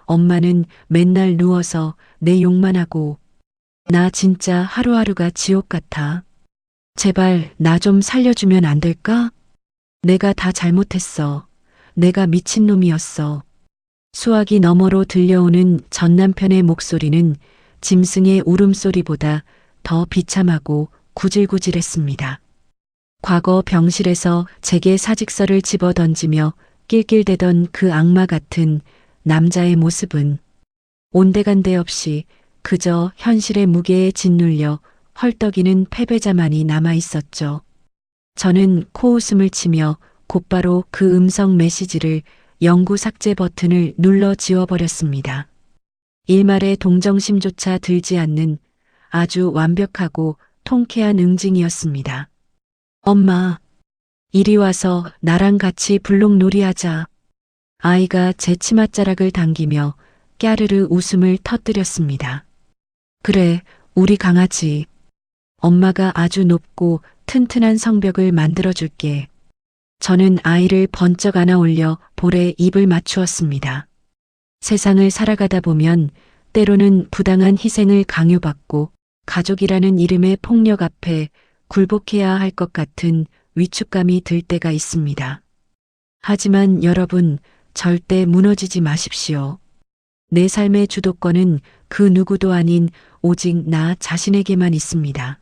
엄마는 맨날 누워서 내 욕만 하고 나 진짜 하루하루가 지옥 같아. 제발 나 좀 살려주면 안 될까? 내가 다 잘못했어. 내가 미친놈이었어. 수화기 너머로 들려오는 전 남편의 목소리는 짐승의 울음소리보다 더 비참하고 구질구질했습니다. 과거 병실에서 제게 사직서를 집어던지며 낄낄대던 그 악마 같은 남자의 모습은 온데간데 없이 그저 현실의 무게에 짓눌려 헐떡이는 패배자만이 남아 있었죠. 저는 코웃음을 치며 곧바로 그 음성 메시지를 영구 삭제 버튼을 눌러 지워버렸습니다. 일말의 동정심조차 들지 않는 아주 완벽하고 통쾌한 응징이었습니다. 엄마, 이리 와서 나랑 같이 블록놀이 하자. 아이가 제 치맛자락을 당기며 깨르르 웃음을 터뜨렸습니다. 그래, 우리 강아지. 엄마가 아주 높고 튼튼한 성벽을 만들어줄게. 저는 아이를 번쩍 안아 올려 볼에 입을 맞추었습니다. 세상을 살아가다 보면 때로는 부당한 희생을 강요받고 가족이라는 이름의 폭력 앞에 굴복해야 할 것 같은 위축감이 들 때가 있습니다. 하지만 여러분, 절대 무너지지 마십시오. 내 삶의 주도권은 그 누구도 아닌 오직 나 자신에게만 있습니다.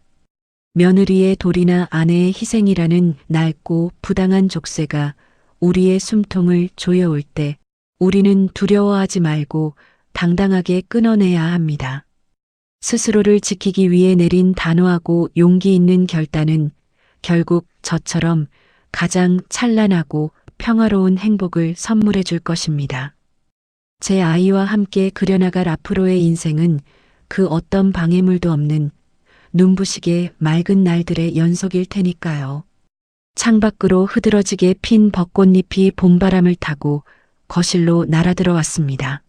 며느리의 도리나 아내의 희생이라는 낡고 부당한 족쇄가 우리의 숨통을 조여올 때 우리는 두려워하지 말고 당당하게 끊어내야 합니다. 스스로를 지키기 위해 내린 단호하고 용기 있는 결단은 결국 저처럼 가장 찬란하고 평화로운 행복을 선물해 줄 것입니다. 제 아이와 함께 그려나갈 앞으로의 인생은 그 어떤 방해물도 없는 눈부시게 맑은 날들의 연속일 테니까요. 창밖으로 흐드러지게 핀 벚꽃잎이 봄바람을 타고 거실로 날아들어왔습니다.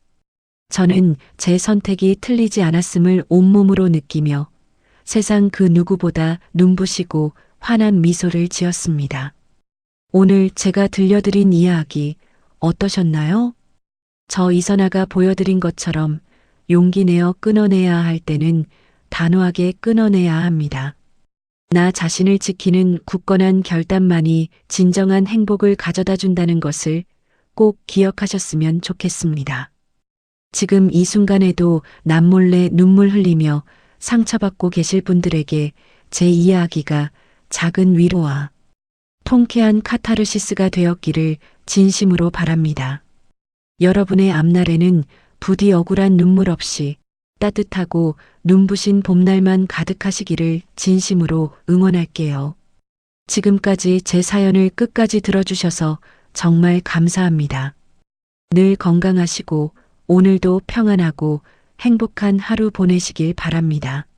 저는 제 선택이 틀리지 않았음을 온몸으로 느끼며 세상 그 누구보다 눈부시고 환한 미소를 지었습니다. 오늘 제가 들려드린 이야기 어떠셨나요? 저 이선아가 보여드린 것처럼 용기 내어 끊어내야 할 때는 단호하게 끊어내야 합니다. 나 자신을 지키는 굳건한 결단만이 진정한 행복을 가져다 준다는 것을 꼭 기억하셨으면 좋겠습니다. 지금 이 순간에도 남몰래 눈물 흘리며 상처받고 계실 분들에게 제 이야기가 작은 위로와 통쾌한 카타르시스가 되었기를 진심으로 바랍니다. 여러분의 앞날에는 부디 억울한 눈물 없이 따뜻하고 눈부신 봄날만 가득하시기를 진심으로 응원할게요. 지금까지 제 사연을 끝까지 들어주셔서 정말 감사합니다. 늘 건강하시고 오늘도 평안하고 행복한 하루 보내시길 바랍니다.